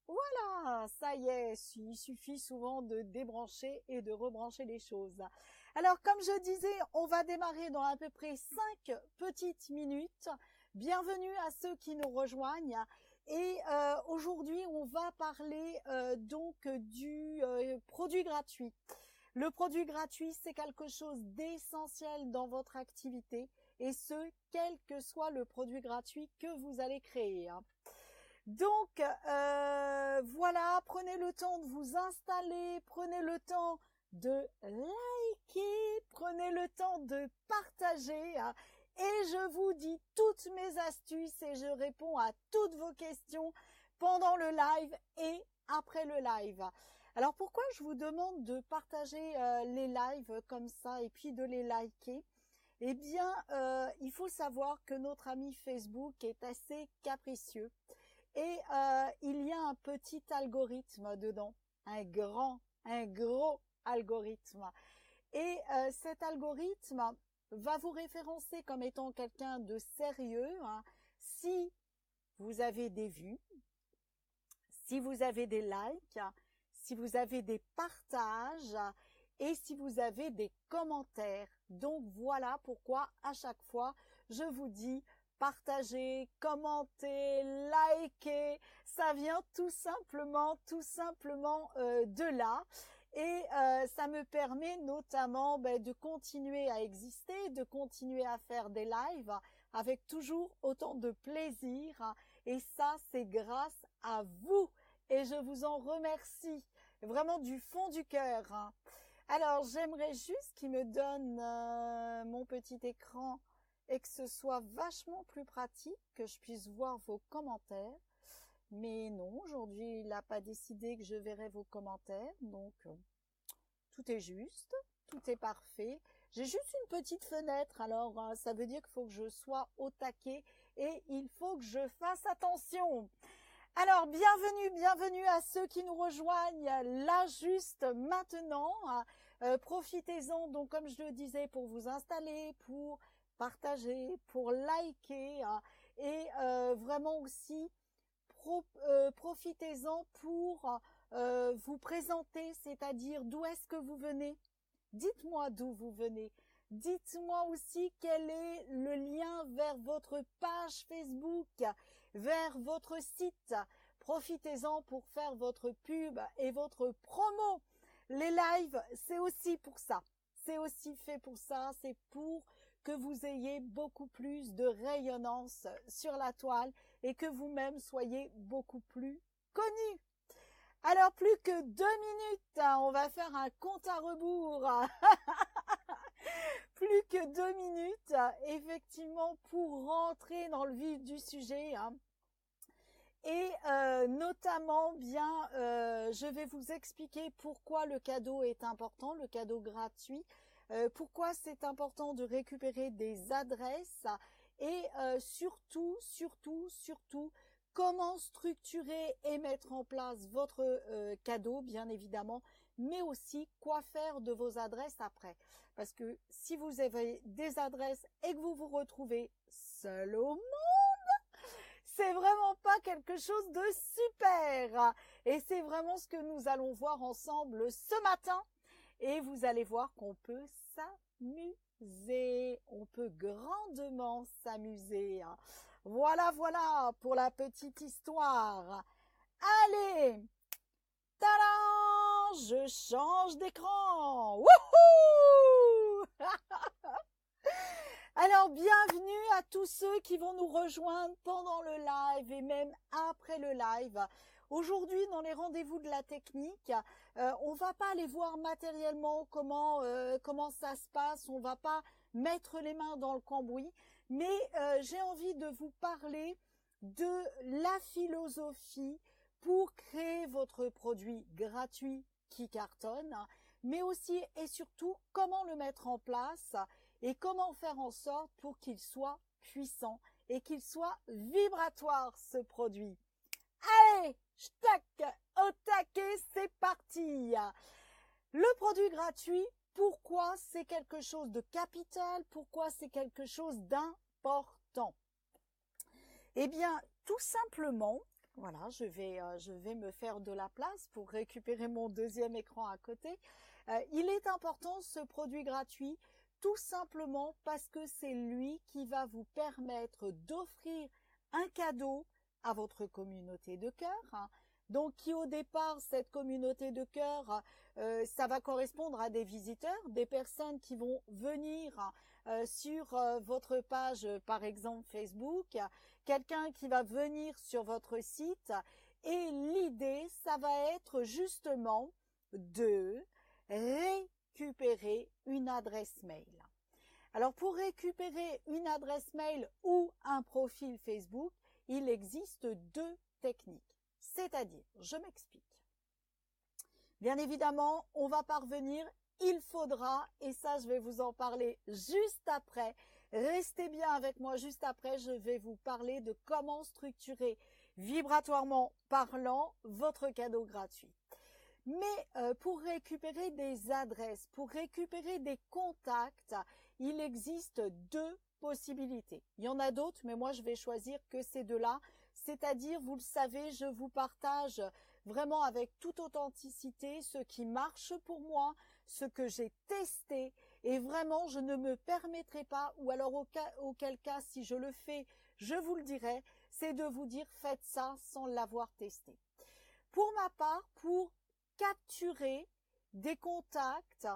Voilà, ça y est, il suffit souvent de débrancher et de rebrancher les choses. Alors, comme je disais, on va démarrer dans à peu près 5 petites minutes. Bienvenue à ceux qui nous rejoignent. Et aujourd'hui, on va parler donc du produit gratuit. Le produit gratuit, c'est quelque chose d'essentiel dans votre activité, et ce, quel que soit le produit gratuit que vous allez créer. Donc, voilà, prenez le temps de vous installer, prenez le temps de liker, prenez le temps de partager, et je vous dis toutes mes astuces et je réponds à toutes vos questions pendant le live et après le live. Alors, pourquoi je vous demande de partager les lives comme ça et puis de les liker? Eh bien, il faut savoir que notre ami Facebook est assez capricieux. Et il y a un petit algorithme dedans, un gros algorithme. Et cet algorithme va vous référencer comme étant quelqu'un de sérieux, si vous avez des vues, si vous avez des likes, si vous avez des partages et si vous avez des commentaires. Donc voilà pourquoi à chaque fois je vous dis partagez, commentez, likez, ça vient tout simplement de là. Et ça me permet notamment de continuer à exister, de continuer à faire des lives avec toujours autant de plaisir. Et ça, c'est grâce à vous. Et je vous en remercie vraiment du fond du cœur. Alors, j'aimerais juste qu'il me donne mon petit écran et que ce soit vachement plus pratique, que je puisse voir vos commentaires. Mais non, aujourd'hui, il n'a pas décidé que je verrai vos commentaires, donc tout est juste, tout est parfait. J'ai juste une petite fenêtre, alors ça veut dire qu'il faut que je sois au taquet et il faut que je fasse attention. Alors, bienvenue à ceux qui nous rejoignent là juste maintenant. Profitez-en, donc comme je le disais, pour vous installer, pour partager, pour liker et vraiment aussi profitez-en pour vous présenter, c'est-à-dire d'où est-ce que vous venez. Dites-moi d'où vous venez. Dites-moi aussi quel est le lien vers votre page Facebook, vers votre site. Profitez-en pour faire votre pub et votre promo. Les lives, c'est aussi pour ça. C'est aussi fait pour ça. C'est pour que vous ayez beaucoup plus de rayonnance sur la toile et que vous-même soyez beaucoup plus connus. Alors, plus que 2 minutes, on va faire un compte à rebours. Plus que 2 minutes, effectivement, pour rentrer dans le vif du sujet. Et notamment, je vais vous expliquer pourquoi le cadeau est important, le cadeau gratuit, pourquoi c'est important de récupérer des adresses et surtout, comment structurer et mettre en place votre cadeau, bien évidemment, mais aussi quoi faire de vos adresses après. Parce que si vous avez des adresses et que vous vous retrouvez seul au monde, c'est vraiment pas quelque chose de super. Et c'est vraiment ce que nous allons voir ensemble ce matin. Et vous allez voir qu'on peut s'amuser. On peut grandement s'amuser. Voilà pour la petite histoire. Allez, tadam, je change d'écran. Wouhou! Alors, bienvenue à tous ceux qui vont nous rejoindre pendant le live et même après le live. Aujourd'hui, dans les rendez-vous de la technique, on va pas aller voir matériellement comment ça se passe. On va pas mettre les mains dans le cambouis, mais j'ai envie de vous parler de la philosophie pour créer votre produit gratuit qui cartonne, mais aussi et surtout comment le mettre en place et comment faire en sorte pour qu'il soit puissant et qu'il soit vibratoire, ce produit. Allez, au taquet, c'est parti. Le produit gratuit, pourquoi c'est quelque chose de capital? Pourquoi c'est quelque chose d'important? Eh bien, tout simplement Voilà, je vais me faire de la place pour récupérer mon deuxième écran à côté. Il est important ce produit gratuit, tout simplement parce que c'est lui qui va vous permettre d'offrir un cadeau à votre communauté de cœur, hein. Donc, qui au départ, cette communauté de cœur, ça va correspondre à des visiteurs, des personnes qui vont venir sur votre page, par exemple Facebook, quelqu'un qui va venir sur votre site. Et l'idée, ça va être justement de récupérer une adresse mail. Alors, pour récupérer une adresse mail ou un profil Facebook, il existe deux techniques. C'est-à-dire, je m'explique. Bien évidemment, on va parvenir, il faudra, et ça je vais vous en parler juste après. Restez bien avec moi juste après, je vais vous parler de comment structurer vibratoirement parlant votre cadeau gratuit. Mais pour récupérer des adresses, pour récupérer des contacts, il existe deux possibilités. Il y en a d'autres, mais moi je vais choisir que ces deux-là. C'est-à-dire, vous le savez, je vous partage vraiment avec toute authenticité ce qui marche pour moi, ce que j'ai testé, et vraiment je ne me permettrai pas, ou alors auquel cas si je le fais, je vous le dirai, c'est de vous dire faites ça sans l'avoir testé. Pour ma part, pour capturer des contacts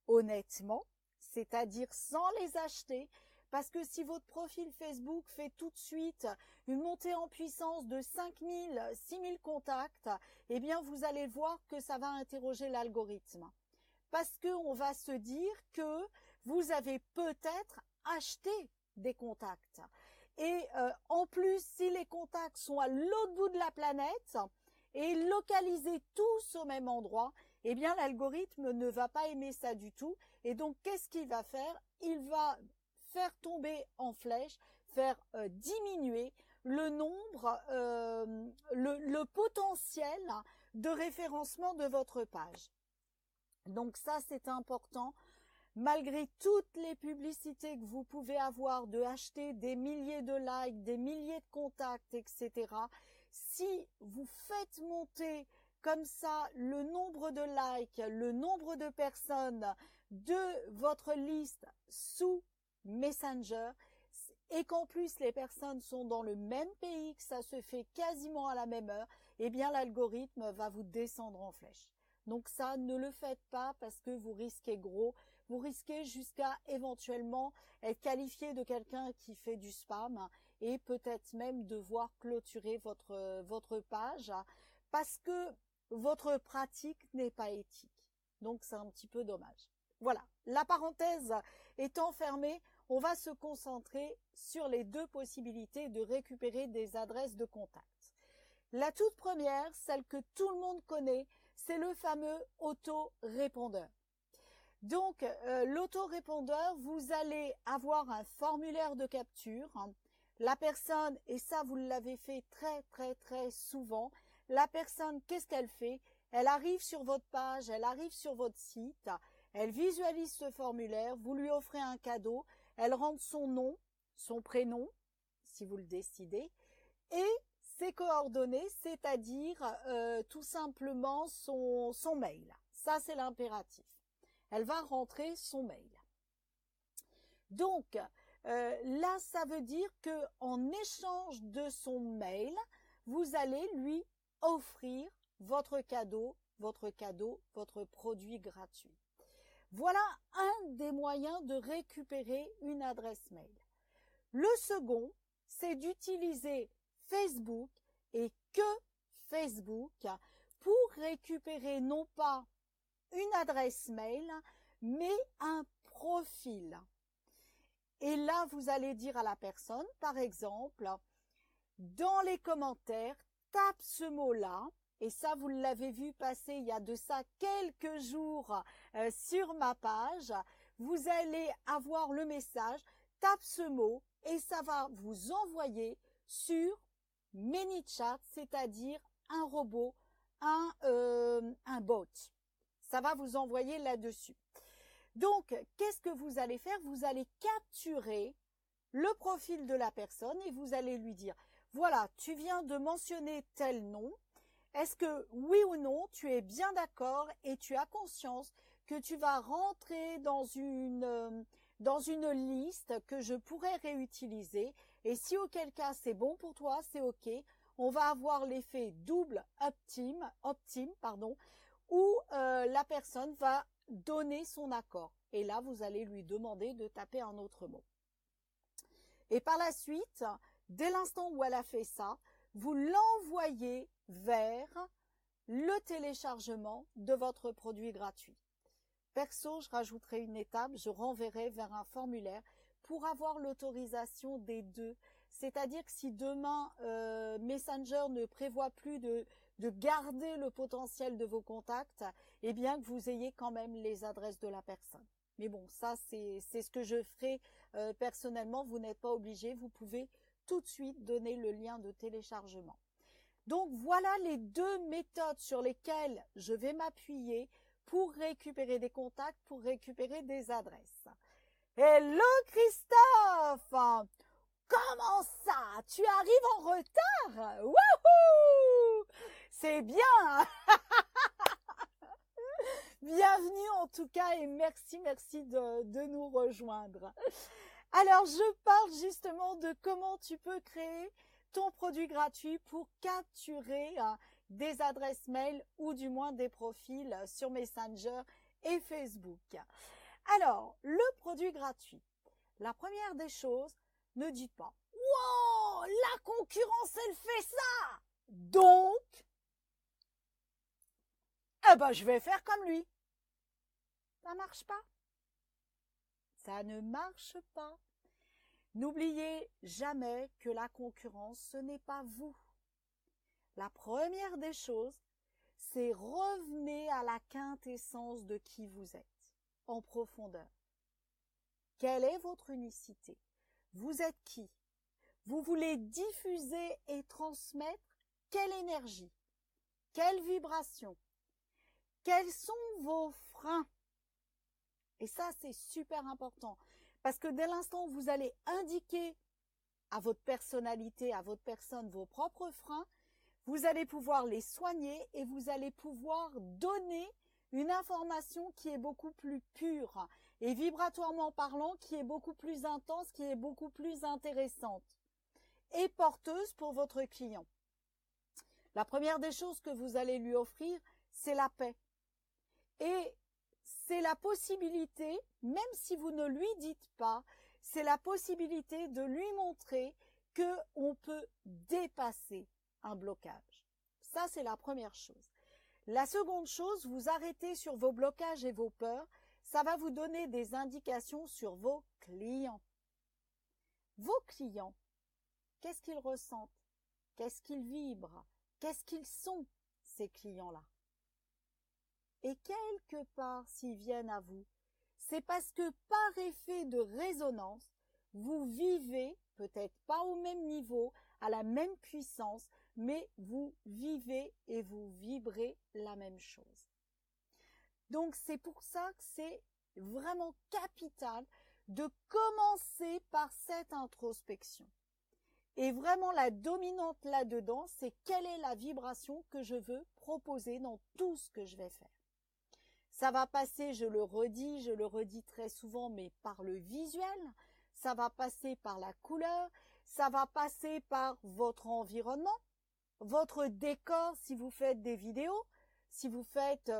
honnêtement, c'est-à-dire sans les acheter, parce que si votre profil Facebook fait tout de suite une montée en puissance de 5000, 6000 contacts, eh bien vous allez voir que ça va interroger l'algorithme. Parce qu'on va se dire que vous avez peut-être acheté des contacts. Et en plus, si les contacts sont à l'autre bout de la planète et localisés tous au même endroit, eh bien l'algorithme ne va pas aimer ça du tout. Et donc, qu'est-ce qu'il va faire? Il va faire tomber en flèche, faire diminuer le nombre, le potentiel de référencement de votre page. Donc ça, c'est important. Malgré toutes les publicités que vous pouvez avoir, de acheter des milliers de likes, des milliers de contacts, etc., si vous faites monter comme ça le nombre de likes, le nombre de personnes de votre liste sous Messenger, et qu'en plus les personnes sont dans le même pays, que ça se fait quasiment à la même heure, eh bien l'algorithme va vous descendre en flèche. Donc ça, ne le faites pas parce que vous risquez gros. Vous risquez jusqu'à éventuellement être qualifié de quelqu'un qui fait du spam et peut-être même devoir clôturer votre page parce que votre pratique n'est pas éthique. Donc c'est un petit peu dommage. Voilà, la parenthèse étant fermée, on va se concentrer sur les deux possibilités de récupérer des adresses de contact. La toute première, celle que tout le monde connaît, c'est le fameux autorépondeur. Donc, l'autorépondeur, vous allez avoir un formulaire de capture. La personne, et ça vous l'avez fait très souvent, la personne, qu'est-ce qu'elle fait? Elle arrive sur votre page, elle arrive sur votre site, elle visualise ce formulaire, vous lui offrez un cadeau, elle rentre son nom, son prénom, si vous le décidez, et ses coordonnées, c'est-à-dire tout simplement son mail. Ça, c'est l'impératif. Elle va rentrer son mail. Donc, là, ça veut dire que en échange de son mail, vous allez lui offrir votre cadeau, votre produit gratuit. Voilà un des moyens de récupérer une adresse mail. Le second, c'est d'utiliser Facebook et que Facebook pour récupérer non pas une adresse mail, mais un profil. Et là, vous allez dire à la personne, par exemple, dans les commentaires, tape ce mot-là, et ça, vous l'avez vu passer il y a de ça quelques jours sur ma page, vous allez avoir le message, tape ce mot, et ça va vous envoyer sur ManyChat, c'est-à-dire un robot, un bot. Ça va vous envoyer là-dessus. Donc, qu'est-ce que vous allez faire? Vous allez capturer le profil de la personne et vous allez lui dire, voilà, tu viens de mentionner tel nom. Est-ce que oui ou non, tu es bien d'accord et tu as conscience que tu vas rentrer dans une liste que je pourrais réutiliser? Et si auquel cas c'est bon pour toi, c'est OK. On va avoir l'effet double optime, pardon, où la personne va donner son accord. Et là, vous allez lui demander de taper un autre mot. Et par la suite, dès l'instant où elle a fait ça, vous l'envoyez vers le téléchargement de votre produit gratuit. Perso, je rajouterai une étape, je renverrai vers un formulaire pour avoir l'autorisation des deux. C'est-à-dire que si demain, Messenger ne prévoit plus de garder le potentiel de vos contacts, eh bien que vous ayez quand même les adresses de la personne. Mais bon, ça c'est ce que je ferai personnellement, vous n'êtes pas obligé, vous pouvez tout de suite donner le lien de téléchargement. Donc voilà les deux méthodes sur lesquelles je vais m'appuyer pour récupérer des contacts, pour récupérer des adresses. Hello Christophe! Comment ça? Tu arrives en retard? Wouhou! C'est bien! Bienvenue en tout cas et merci de nous rejoindre. Alors je parle justement de comment tu peux créer ton produit gratuit pour capturer des adresses mail ou du moins des profils sur Messenger et Facebook. Alors, le produit gratuit. La première des choses, ne dites pas « Wow, la concurrence, elle fait ça !» Donc, eh ben, je vais faire comme lui. Ça marche pas. Ça ne marche pas. N'oubliez jamais que la concurrence, ce n'est pas vous. La première des choses, c'est revenez à la quintessence de qui vous êtes, en profondeur. Quelle est votre unicité? Vous êtes qui? Vous voulez diffuser et transmettre quelle énergie? Quelle vibration? Quels sont vos freins? Et ça, c'est super important. Parce que dès l'instant où vous allez indiquer à votre personnalité, à votre personne, vos propres freins, vous allez pouvoir les soigner et vous allez pouvoir donner une information qui est beaucoup plus pure et vibratoirement parlant, qui est beaucoup plus intense, qui est beaucoup plus intéressante et porteuse pour votre client. La première des choses que vous allez lui offrir, c'est la paix. Et c'est la possibilité, même si vous ne lui dites pas, c'est la possibilité de lui montrer qu'on peut dépasser un blocage. Ça, c'est la première chose. La seconde chose, vous arrêtez sur vos blocages et vos peurs. Ça va vous donner des indications sur vos clients. Vos clients, qu'est-ce qu'ils ressentent? Qu'est-ce qu'ils vibrent? Qu'est-ce qu'ils sont, ces clients-là? Et quelque part, s'ils viennent à vous, c'est parce que par effet de résonance, vous vivez, peut-être pas au même niveau, à la même puissance, mais vous vivez et vous vibrez la même chose. Donc c'est pour ça que c'est vraiment capital de commencer par cette introspection. Et vraiment la dominante là-dedans, c'est quelle est la vibration que je veux proposer dans tout ce que je vais faire. Ça va passer, je le redis très souvent, mais par le visuel, ça va passer par la couleur, ça va passer par votre environnement, votre décor si vous faites des vidéos, si vous faites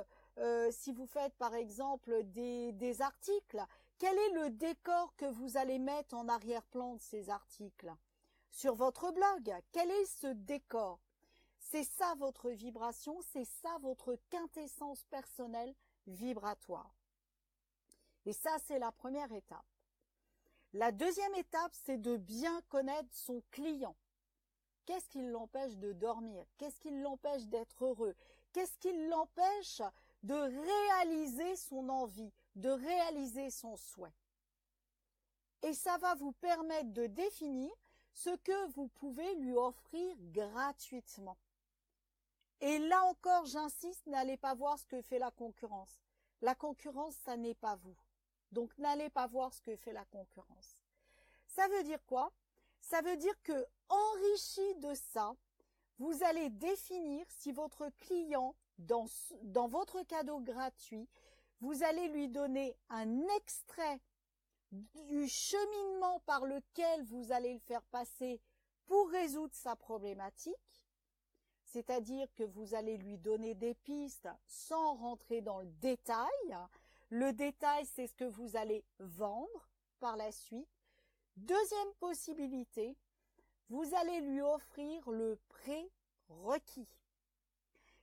par exemple des articles, quel est le décor que vous allez mettre en arrière-plan de ces articles? Sur votre blog, quel est ce décor? C'est ça votre vibration, c'est ça votre quintessence personnelle vibratoire. Et ça, c'est la première étape. La deuxième étape, c'est de bien connaître son client. Qu'est-ce qui l'empêche de dormir? Qu'est-ce qui l'empêche d'être heureux? Qu'est-ce qui l'empêche de réaliser son envie, de réaliser son souhait? Et ça va vous permettre de définir ce que vous pouvez lui offrir gratuitement. Et là encore, j'insiste, n'allez pas voir ce que fait la concurrence. La concurrence, ça n'est pas vous. Donc, n'allez pas voir ce que fait la concurrence. Ça veut dire quoi? Ça veut dire que enrichi de ça, vous allez définir si votre client, dans votre cadeau gratuit, vous allez lui donner un extrait du cheminement par lequel vous allez le faire passer pour résoudre sa problématique, c'est-à-dire que vous allez lui donner des pistes sans rentrer dans le détail. Le détail, c'est ce que vous allez vendre par la suite. Deuxième possibilité, vous allez lui offrir le prérequis,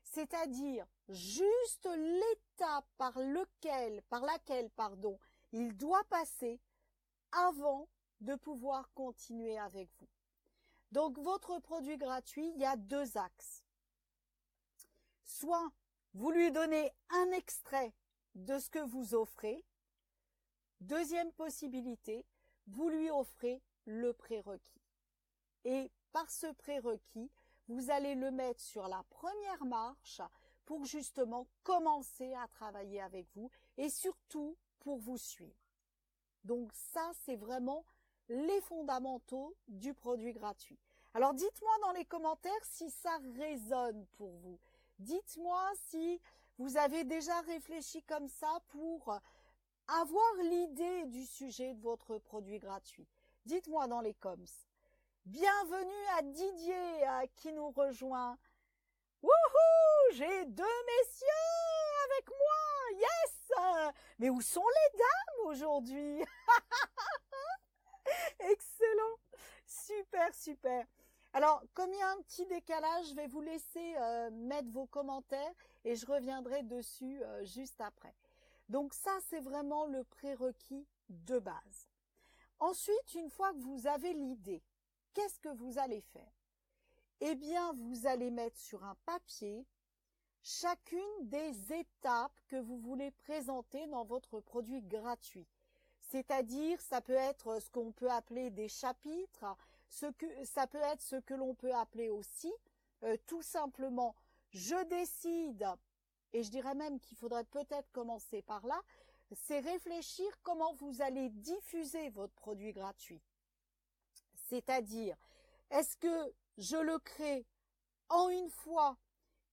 c'est-à-dire juste l'étape par laquelle, il doit passer avant de pouvoir continuer avec vous. Donc, votre produit gratuit, il y a deux axes. Soit vous lui donnez un extrait de ce que vous offrez. Deuxième possibilité, vous lui offrez le prérequis. Et par ce prérequis, vous allez le mettre sur la première marche pour justement commencer à travailler avec vous et surtout pour vous suivre. Donc ça, c'est vraiment les fondamentaux du produit gratuit. Alors dites-moi dans les commentaires si ça résonne pour vous. Dites-moi si vous avez déjà réfléchi comme ça pour avoir l'idée du sujet de votre produit gratuit. Dites-moi dans les coms. Bienvenue à Didier qui nous rejoint. Wouhou! J'ai deux messieurs avec moi! Yes! Mais où sont les dames aujourd'hui? Excellent! Super, super. Alors, comme il y a un petit décalage, je vais vous laisser mettre vos commentaires et je reviendrai dessus juste après. Donc ça, c'est vraiment le prérequis de base. Ensuite, une fois que vous avez l'idée, qu'est-ce que vous allez faire? Eh bien, vous allez mettre sur un papier chacune des étapes que vous voulez présenter dans votre produit gratuit. C'est-à-dire, ça peut être ce qu'on peut appeler des chapitres, ça peut être ce que l'on peut appeler aussi, tout simplement, je décide, et je dirais même qu'il faudrait peut-être commencer par là, c'est réfléchir comment vous allez diffuser votre produit gratuit. C'est-à-dire, est-ce que je le crée en une fois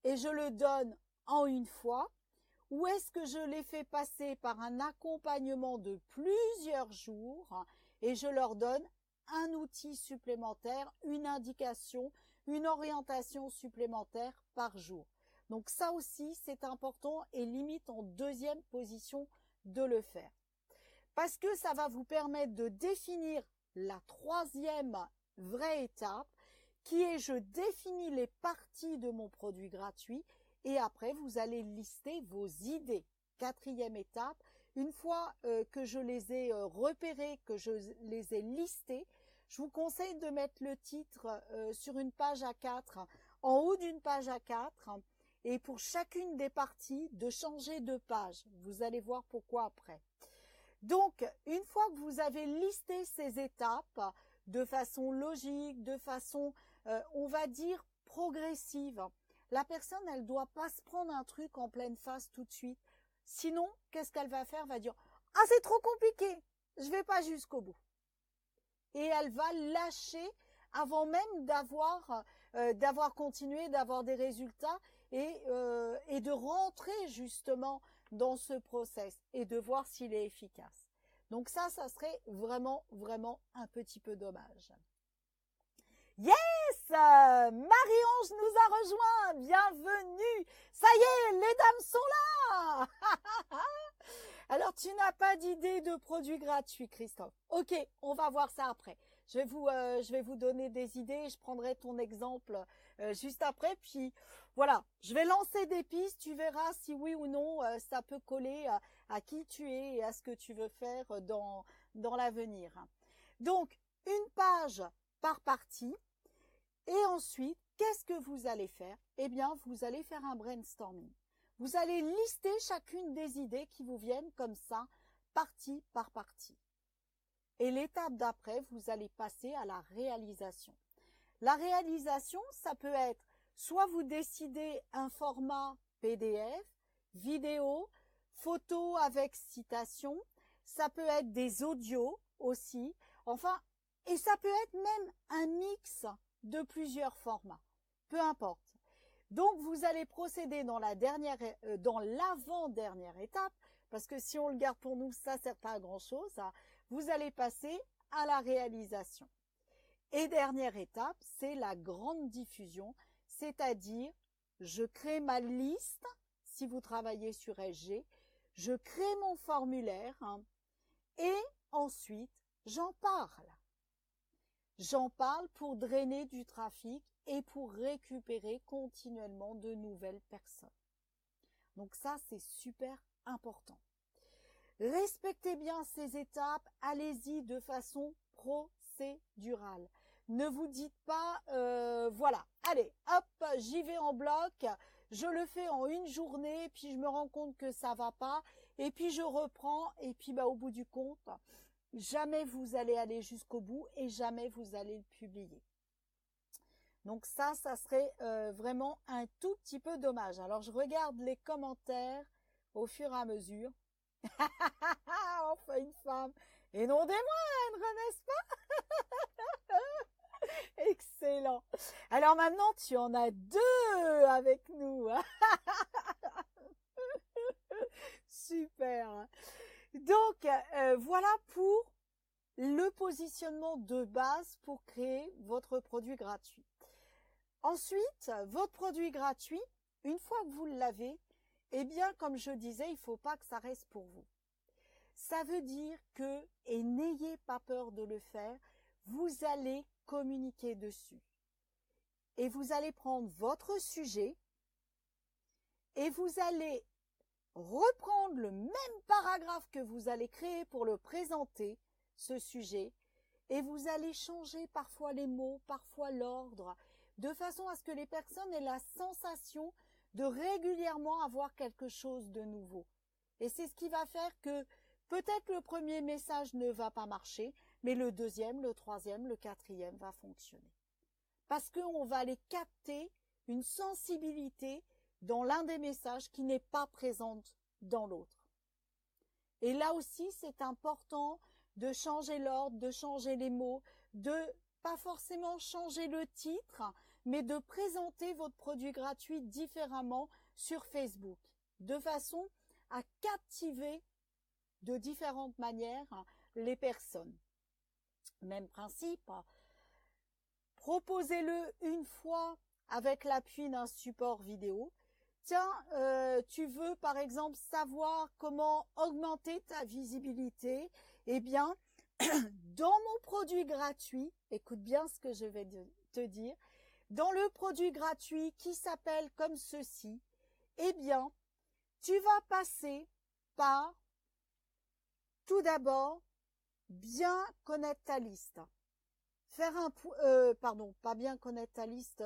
et je le donne en une fois, ou est-ce que je les fais passer par un accompagnement de plusieurs jours et je leur donne un outil supplémentaire, une indication, une orientation supplémentaire par jour. Donc ça aussi, c'est important et limite en deuxième position de le faire. Parce que ça va vous permettre de définir la troisième vraie étape qui est je définis les parties de mon produit gratuit et après vous allez lister vos idées. Quatrième étape, une fois que je les ai repérées, que je les ai listées, je vous conseille de mettre le titre sur une page A4, en haut d'une page A4 et pour chacune des parties de changer de page. Vous allez voir pourquoi après. Donc, une fois que vous avez listé ces étapes de façon logique, de façon, on va dire, progressive, la personne, elle ne doit pas se prendre un truc en pleine face tout de suite. Sinon, qu'est-ce qu'elle va faire? Elle va dire « Ah, c'est trop compliqué, je ne vais pas jusqu'au bout. » Et elle va lâcher avant même d'avoir continué, d'avoir des résultats et de rentrer justement dans ce process et de voir s'il est efficace. Donc ça serait vraiment, vraiment un petit peu dommage. Yes! Marie-Ange nous a rejoint. Bienvenue. Ça y est, les dames sont là. Alors, tu n'as pas d'idée de produit gratuit, Christophe. Ok, on va voir ça après. Je vais vous donner des idées. Je prendrai ton exemple juste après. Puis, voilà, je vais lancer des pistes. Tu verras si oui ou non ça peut coller à qui tu es et à ce que tu veux faire dans l'avenir. Donc, une page par partie. Et ensuite, qu'est-ce que vous allez faire? Eh bien, vous allez faire un brainstorming. Vous allez lister chacune des idées qui vous viennent comme ça, partie par partie. Et l'étape d'après, vous allez passer à la réalisation. La réalisation, ça peut être soit vous décidez un format PDF, vidéo, photo avec citation, ça peut être des audios aussi, enfin, et ça peut être même un mix de plusieurs formats, peu importe. Donc, vous allez procéder dans l'avant-dernière étape, parce que si on le garde pour nous, ça ne sert pas à grand-chose. Vous allez passer à la réalisation. Et dernière étape, c'est la grande diffusion, c'est-à-dire, je crée ma liste, si vous travaillez sur SG, je crée mon formulaire, et ensuite, j'en parle. J'en parle pour drainer du trafic et pour récupérer continuellement de nouvelles personnes. Donc ça, c'est super important. Respectez bien ces étapes, allez-y de façon procédurale. Ne vous dites pas, voilà, allez, hop, j'y vais en bloc, je le fais en une journée, puis je me rends compte que ça va pas, et puis je reprends, et puis au bout du compte, jamais vous allez aller jusqu'au bout et jamais vous allez le publier. Donc ça serait vraiment un tout petit peu dommage. Alors je regarde les commentaires au fur et à mesure. Enfin une femme. Et non des moindres, n'est-ce pas? Excellent. Alors maintenant, tu en as 2 avec nous. Super. Donc, voilà pour le positionnement de base pour créer votre produit gratuit. Ensuite, votre produit gratuit, une fois que vous l'avez, eh bien, comme je disais, il ne faut pas que ça reste pour vous. Ça veut dire que, et n'ayez pas peur de le faire, vous allez communiquer dessus. Et vous allez prendre votre sujet et vous allez reprendre le même paragraphe que vous allez créer pour le présenter, ce sujet, et vous allez changer parfois les mots, parfois l'ordre, de façon à ce que les personnes aient la sensation de régulièrement avoir quelque chose de nouveau. Et c'est ce qui va faire que peut-être le premier message ne va pas marcher, mais le deuxième, le troisième, le quatrième va fonctionner. Parce qu'on va aller capter une sensibilité dans l'un des messages qui n'est pas présente dans l'autre. Et là aussi, c'est important de changer l'ordre, de changer les mots, de pas forcément changer le titre, mais de présenter votre produit gratuit différemment sur Facebook, de façon à captiver de différentes manières les personnes. Même principe, proposez-le une fois avec l'appui d'un support vidéo. Tiens, tu veux par exemple savoir comment augmenter ta visibilité? Eh bien, dans mon produit gratuit, écoute bien ce que je vais te dire, dans le produit gratuit qui s'appelle comme ceci, eh bien, tu vas passer par, tout d'abord, bien connaître ta liste. Faire un, pardon, pas bien connaître ta liste,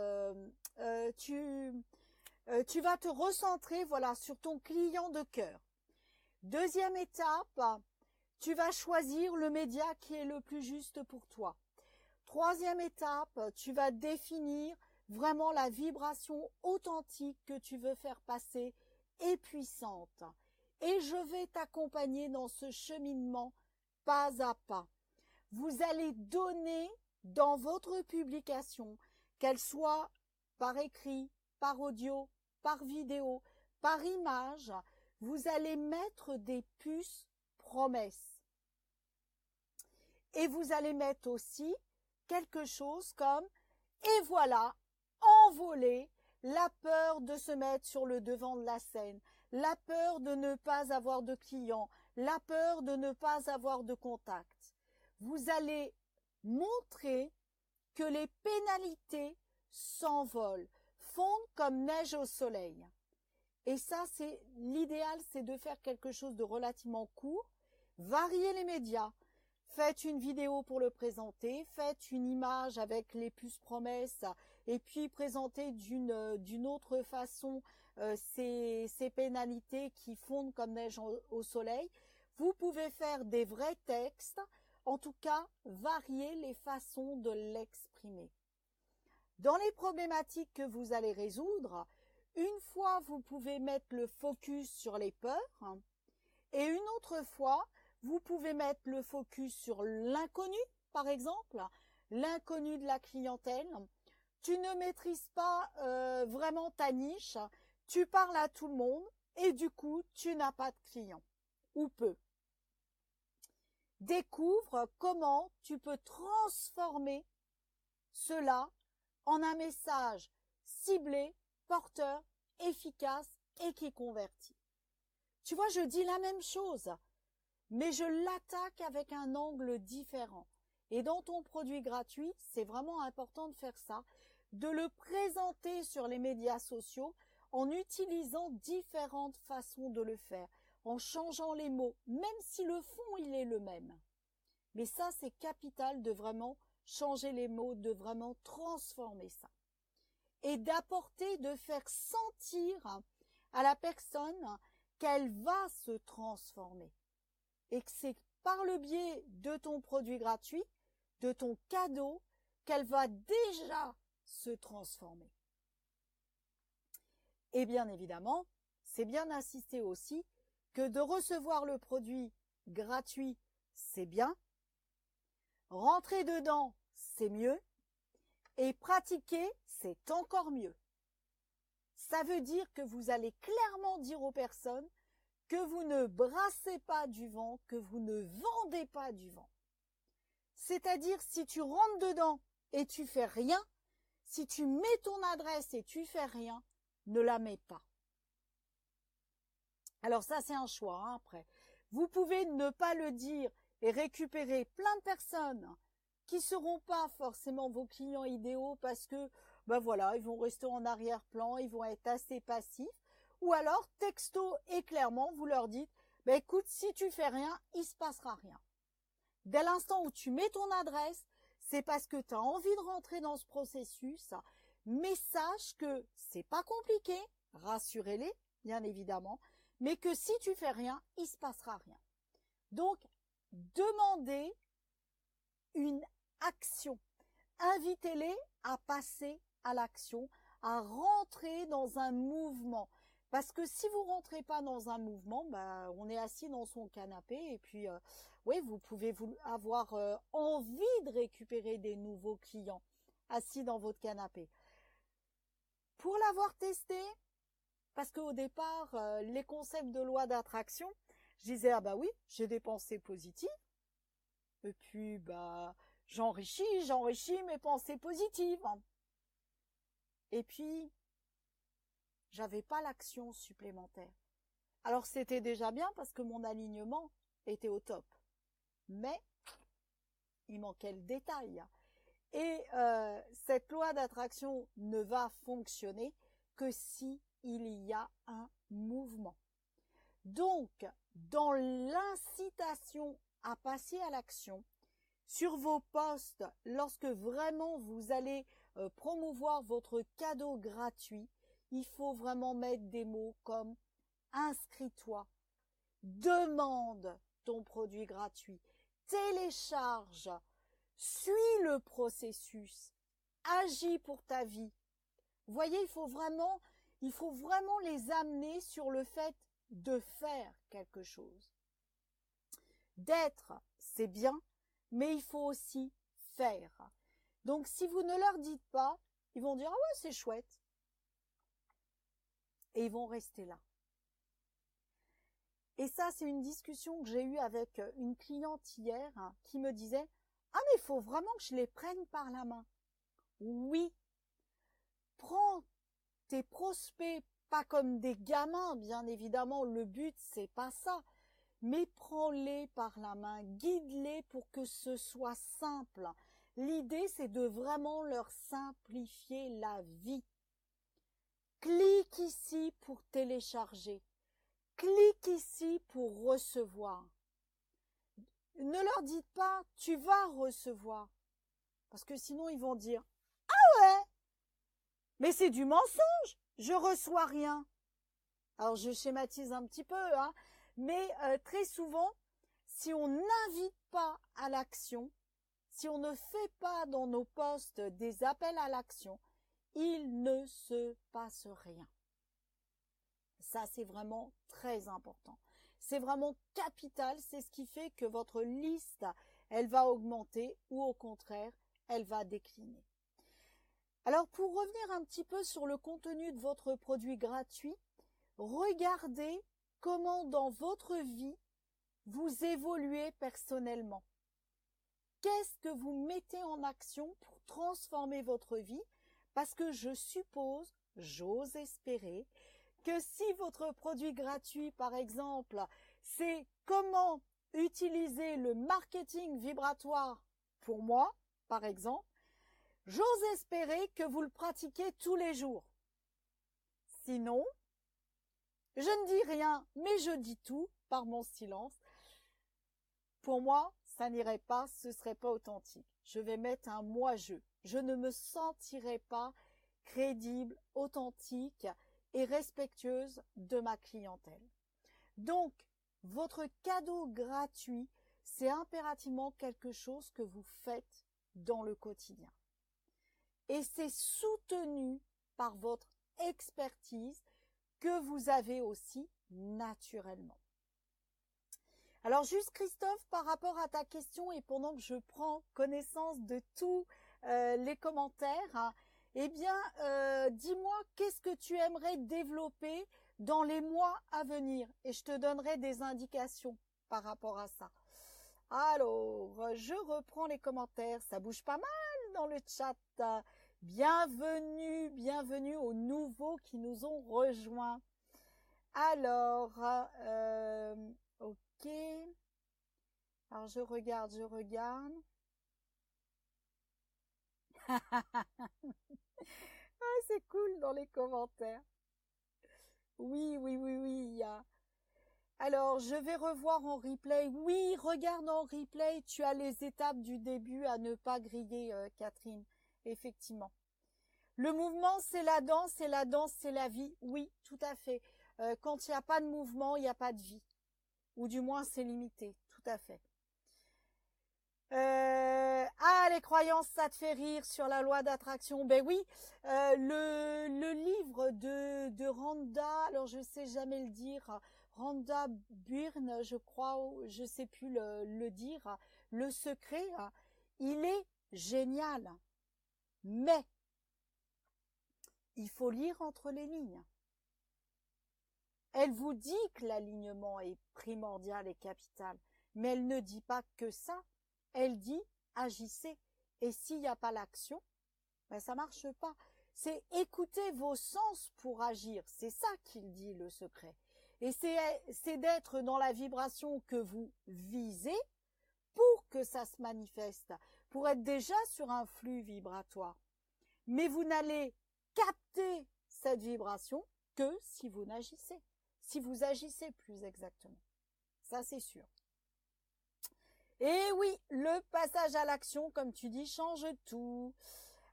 tu vas te recentrer, voilà, sur ton client de cœur. Deuxième étape, tu vas choisir le média qui est le plus juste pour toi. Troisième étape, tu vas définir vraiment la vibration authentique que tu veux faire passer et puissante. Et je vais t'accompagner dans ce cheminement pas à pas. Vous allez donner dans votre publication, qu'elle soit par écrit, par audio, par vidéo, par image, vous allez mettre des puces promesses. Et vous allez mettre aussi quelque chose comme « Et voilà, envoler la peur de se mettre sur le devant de la scène, la peur de ne pas avoir de clients, la peur de ne pas avoir de contact. » Vous allez montrer que les pénalités s'envolent, fondent comme neige au soleil. Et ça, c'est l'idéal, c'est de faire quelque chose de relativement court, varier les médias. Faites une vidéo pour le présenter, faites une image avec les puces promesses et puis présentez d'une autre façon ces pénalités qui fondent comme neige au soleil. Vous pouvez faire des vrais textes, en tout cas, varier les façons de l'exprimer. Dans les problématiques que vous allez résoudre, une fois, vous pouvez mettre le focus sur les peurs et une autre fois, vous pouvez mettre le focus sur l'inconnu, par exemple, l'inconnu de la clientèle. tu ne maîtrises pas vraiment ta niche, tu parles à tout le monde et du coup, tu n'as pas de clients ou peu. Découvre comment tu peux transformer cela en un message ciblé, porteur, efficace et qui convertit. Tu vois, je dis la même chose, mais je l'attaque avec un angle différent. Et dans ton produit gratuit, c'est vraiment important de faire ça, de le présenter sur les médias sociaux en utilisant différentes façons de le faire, en changeant les mots, même si le fond, il est le même. Mais ça, c'est capital de vraiment changer les mots, de vraiment transformer ça. Et d'apporter, de faire sentir à la personne qu'elle va se transformer. Et que c'est par le biais de ton produit gratuit, de ton cadeau, qu'elle va déjà se transformer. Et bien évidemment, c'est bien d'insister aussi que de recevoir le produit gratuit, c'est bien. Rentrer dedans, c'est mieux. Et pratiquer, c'est encore mieux. Ça veut dire que vous allez clairement dire aux personnes que vous ne brassez pas du vent, que vous ne vendez pas du vent. C'est-à-dire, si tu rentres dedans et tu fais rien, si tu mets ton adresse et tu fais rien, ne la mets pas. Alors ça, c'est un choix, hein, après. Vous pouvez ne pas le dire et récupérer plein de personnes qui seront pas forcément vos clients idéaux parce que, ben voilà, ils vont rester en arrière-plan, ils vont être assez passifs. Ou alors, texto et clairement, vous leur dites, ben écoute, si tu fais rien, il se passera rien. Dès l'instant où tu mets ton adresse, c'est parce que tu as envie de rentrer dans ce processus, mais sache que c'est pas compliqué, rassurez-les, bien évidemment, mais que si tu fais rien, il se passera rien. Donc, demandez une action. Invitez-les à passer à l'action, à rentrer dans un mouvement. Parce que si vous rentrez pas dans un mouvement, bah, on est assis dans son canapé et puis, oui, vous pouvez avoir envie de récupérer des nouveaux clients assis dans votre canapé. Pour l'avoir testé, parce qu'au départ, les concepts de loi d'attraction, je disais, ah bah oui, j'ai des pensées positives. Et puis, bah, j'enrichis mes pensées positives. Et puis, j'avais pas l'action supplémentaire. Alors c'était déjà bien parce que mon alignement était au top. Mais il manquait le détail. Et cette loi d'attraction ne va fonctionner que si il y a un mouvement. Donc, dans l'incitation à passer à l'action, sur vos posts, lorsque vraiment vous allez promouvoir votre cadeau gratuit, il faut vraiment mettre des mots comme inscris-toi, demande ton produit gratuit, télécharge, suis le processus, agis pour ta vie. Vous voyez, il faut vraiment les amener sur le fait de faire quelque chose. D'être, c'est bien, mais il faut aussi faire. Donc, si vous ne leur dites pas, ils vont dire « Ah ouais, c'est chouette ». Et ils vont rester là. Et ça, c'est une discussion que j'ai eue avec une cliente hier qui me disait « Ah, mais il faut vraiment que je les prenne par la main ». Oui, prends tes prospects pas comme des gamins, bien évidemment, le but, c'est pas ça. Mais prends-les par la main, guide-les pour que ce soit simple. L'idée, c'est de vraiment leur simplifier la vie. Clique ici pour télécharger. Clique ici pour recevoir. Ne leur dites pas, tu vas recevoir. Parce que sinon, ils vont dire, ah ouais, mais c'est du mensonge, je reçois rien. Alors, je schématise un petit peu, hein. Mais très souvent, si on n'invite pas à l'action, si on ne fait pas dans nos posts des appels à l'action, il ne se passe rien. Ça, c'est vraiment très important. C'est vraiment capital, c'est ce qui fait que votre liste, elle va augmenter ou au contraire, elle va décliner. Alors, pour revenir un petit peu sur le contenu de votre produit gratuit, regardez comment dans votre vie vous évoluez personnellement. Qu'est-ce que vous mettez en action pour transformer votre vie? Parce que je suppose, j'ose espérer, que si votre produit gratuit, par exemple, c'est comment utiliser le marketing vibratoire pour moi, par exemple, j'ose espérer que vous le pratiquez tous les jours. Sinon, je ne dis rien, mais je dis tout par mon silence. Pour moi, ça n'irait pas, ce ne serait pas authentique. Je vais mettre un moi-je. Je ne me sentirai pas crédible, authentique et respectueuse de ma clientèle. Donc, votre cadeau gratuit, c'est impérativement quelque chose que vous faites dans le quotidien. Et c'est soutenu par votre expertise que vous avez aussi naturellement. Alors juste Christophe, par rapport à ta question et pendant que je prends connaissance de tous les commentaires, hein, eh bien dis-moi qu'est-ce que tu aimerais développer dans les mois à venir et je te donnerai des indications par rapport à ça. Alors, je reprends les commentaires, ça bouge pas mal dans le chat. Bienvenue, bienvenue aux nouveaux qui nous ont rejoints. Alors, ok. Alors, je regarde. Ah, c'est cool dans les commentaires. Oui. Alors, je vais revoir en replay. Oui, regarde en replay. Tu as les étapes du début à ne pas griller, Catherine. Effectivement. Le mouvement, c'est la danse et la danse, c'est la vie. Oui, tout à fait. Quand il n'y a pas de mouvement, il n'y a pas de vie. Ou du moins, c'est limité. Tout à fait. Les croyances, ça te fait rire sur la loi d'attraction. Ben oui, le livre de Rhonda, alors je sais jamais le dire, Rhonda Byrne, je crois, je sais plus le dire, Le Secret, il est génial. Mais il faut lire entre les lignes. Elle vous dit que l'alignement est primordial et capital, mais elle ne dit pas que ça. Elle dit agissez. Et s'il n'y a pas l'action, ben ça marche pas. C'est écouter vos sens pour agir. C'est ça qu'il dit, le secret. Et c'est d'être dans la vibration que vous visez pour que ça se manifeste, pour être déjà sur un flux vibratoire. Mais vous n'allez capter cette vibration que si vous n'agissez. Si vous agissez plus exactement. Ça, c'est sûr. Et oui, le passage à l'action, comme tu dis, change tout.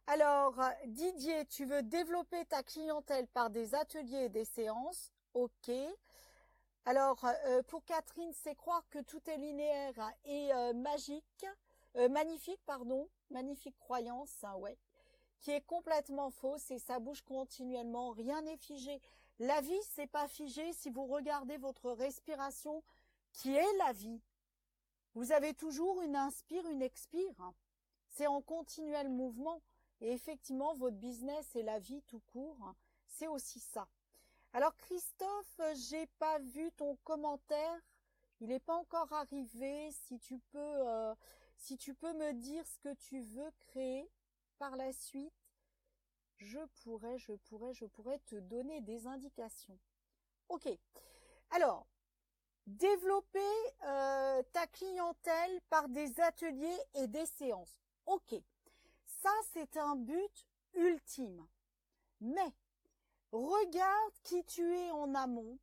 Alors, Didier, tu veux développer ta clientèle par des ateliers et des séances? Ok. Alors, pour Catherine, c'est croire que tout est linéaire et magnifique, pardon, magnifique croyance, hein, ouais, qui est complètement fausse et ça bouge continuellement, rien n'est figé. La vie, c'est pas figé si vous regardez votre respiration, qui est la vie. Vous avez toujours une inspire, une expire. C'est en continuel mouvement. Et effectivement, votre business et la vie tout court, c'est aussi ça. Alors Christophe, j'ai pas vu ton commentaire. Il n'est pas encore arrivé. Si tu peux me dire ce que tu veux créer par la suite, je pourrais te donner des indications. Ok. Alors, développer ta clientèle par des ateliers et des séances. Ok, ça c'est un but ultime. Mais regarde qui tu es en amont,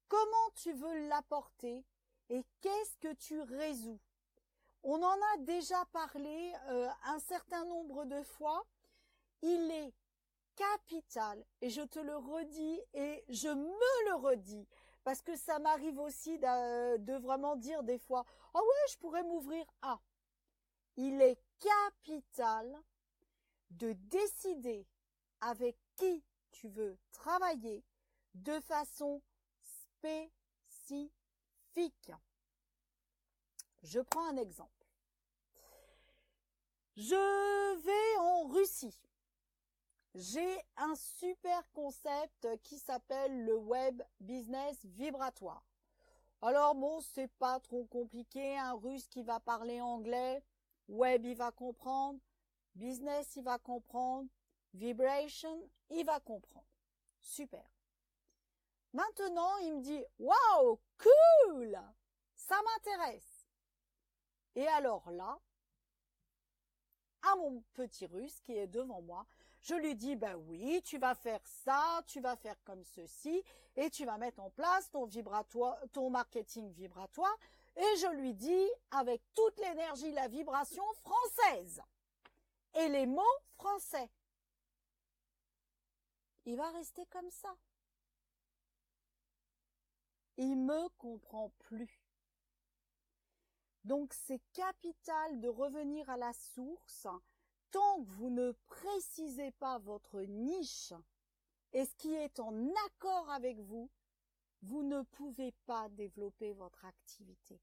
comment tu veux l'apporter et qu'est-ce que tu résous. On en a déjà parlé un certain nombre de fois. Il est capital, et je te le redis et je me le redis, parce que ça m'arrive aussi de vraiment dire des fois « Ah ouais, je pourrais m'ouvrir à ». Il est capital de décider avec qui tu veux travailler de façon spécifique. Je prends un exemple. Je vais en Russie. j'ai un super concept qui s'appelle le web business vibratoire. Alors bon, c'est pas trop compliqué, un Russe qui va parler anglais, web il va comprendre, business il va comprendre, vibration il va comprendre. Super. Maintenant, il me dit « Waouh, cool, ça m'intéresse ». Et alors là, à mon petit Russe qui est devant moi, je lui dis « Ben oui, tu vas faire ça, tu vas faire comme ceci, et tu vas mettre en place ton vibratoire, ton marketing vibratoire. » Et je lui dis avec toute l'énergie, la vibration française et les mots français. Il va rester comme ça. Il me comprend plus. Donc c'est capital de revenir à la source. Tant que vous ne précisez pas votre niche et ce qui est en accord avec vous, vous ne pouvez pas développer votre activité.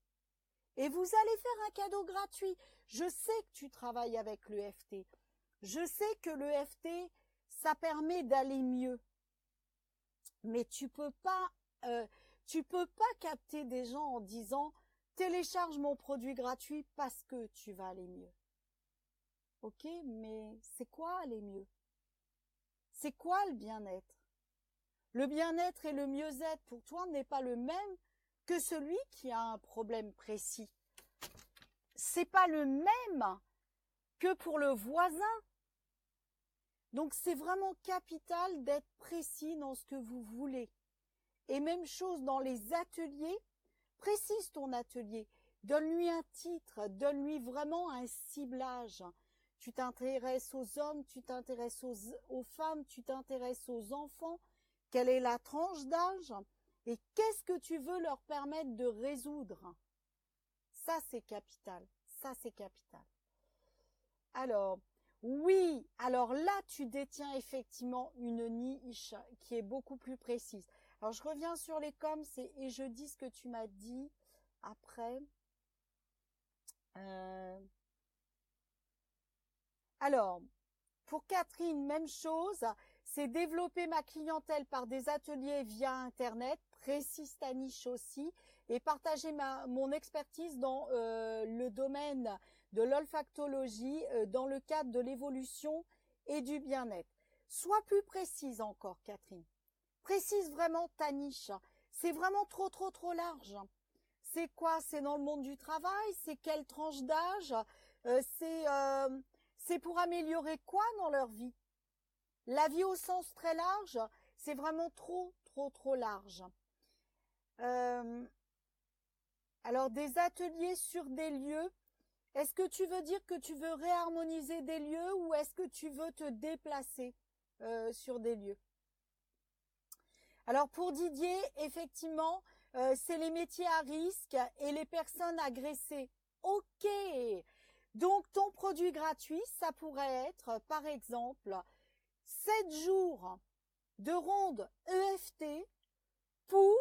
Et vous allez faire un cadeau gratuit. Je sais que tu travailles avec l'EFT. Je sais que l'EFT, ça permet d'aller mieux. Mais tu peux pas capter des gens en disant « Télécharge mon produit gratuit parce que tu vas aller mieux ». Ok, mais c'est quoi aller mieux? C'est quoi le bien-être? Le bien-être et le mieux-être pour toi n'est pas le même que celui qui a un problème précis. C'est pas le même que pour le voisin. Donc c'est vraiment capital d'être précis dans ce que vous voulez. Et même chose dans les ateliers, précise ton atelier, donne-lui un titre, donne-lui vraiment un ciblage. Tu t'intéresses aux hommes, tu t'intéresses aux femmes, tu t'intéresses aux enfants. Quelle est la tranche d'âge? Et qu'est-ce que tu veux leur permettre de résoudre? Ça, c'est capital. Ça, c'est capital. Alors, oui, alors là, tu détiens effectivement une niche qui est beaucoup plus précise. Alors, je reviens sur les coms et je dis ce que tu m'as dit après. Alors, pour Catherine, même chose, c'est développer ma clientèle par des ateliers via Internet, précise ta niche aussi, et partager mon expertise dans le domaine de l'olfactologie, dans le cadre de l'évolution et du bien-être. Sois plus précise encore, Catherine. Précise vraiment ta niche. C'est vraiment trop large. C'est quoi? C'est dans le monde du travail? C'est quelle tranche d'âge? C'est pour améliorer quoi dans leur vie? La vie au sens très large, c'est vraiment trop large. Alors, des ateliers sur des lieux, est-ce que tu veux dire que tu veux réharmoniser des lieux ou est-ce que tu veux te déplacer sur des lieux? Alors, pour Didier, effectivement, c'est les métiers à risque et les personnes agressées. Ok. Donc, ton produit gratuit, ça pourrait être, par exemple, 7 jours de ronde EFT pour